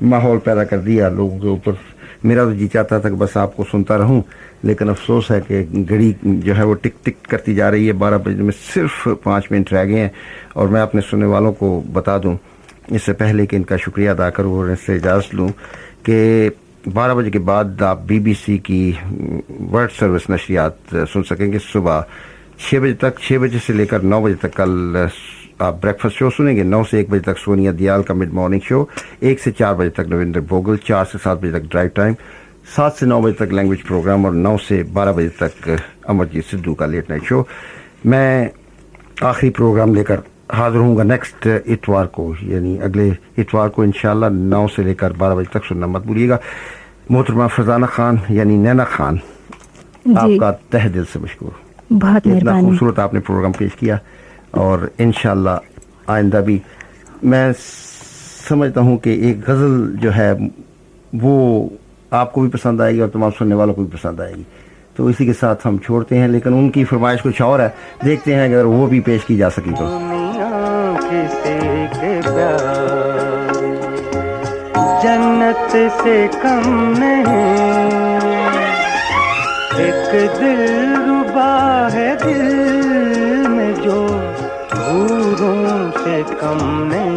माहौल पैदा कर दिया लोगों के ऊपर। मेरा तो जी चाहता था कि बस आपको सुनता रहूं, लेकिन अफसोस है कि घड़ी जो है वो टिक टिक करती जा रही है। 12 बजे में सिर्फ 5 मिनट रह गए हैं। और मैं अपने सुनने वालों को बता दूं, इससे पहले कि इनका शुक्रिया अदा करूं और इससे इजाज़त लूं, कि 12 बजे के बाद आप BBC की वर्ल्ड सर्विस नशरियात सुन सकेंगे सुबह 6 बजे तक। 6 बजे से लेकर 9 बजे तक कल आप ब्रेकफास्ट शो सुनेंगे। 9 से 1 बजे तक सोनिया दयाल का मिड मॉर्निंग शो, 1 से 4 बजे तक नविंदर भोगल, 4 से 7 बजे तक ड्राइव टाइम, 7 से 9 बजे तक लैंग्वेज प्रोग्राम और 9 से 12 बजे तक अमरजीत सिद्धू का लेट नाइट शो। मैं आखिरी प्रोग्राम लेकर हाजिर हूँगा नेक्स्ट इतवार को, यानी अगले इतवार को इंशाल्लाह 9 से लेकर 12 बजे तक सुनना मत भूलिएगा। मोहतरमा फरजाना खान यानी नैना खान, आपका तहे दिल से मशकूर। बहुत इतना मेहरबानी। खूबसूरत आपने प्रोग्राम पेश किया और इंशाल्लाह आइंदा भी। मैं समझता हूँ कि एक गज़ल जो है वो आपको भी पसंद आएगी और तमाम सुनने वालों को भी पसंद आएगी। तो इसी के साथ हम छोड़ते हैं, लेकिन उनकी फरमाइश कुछ और है, देखते हैं अगर वो भी पेश की जा सकी तो। जन्नत से कम नहीं, एक दिल रुबा है दिल में जो हूरों से कम नहीं।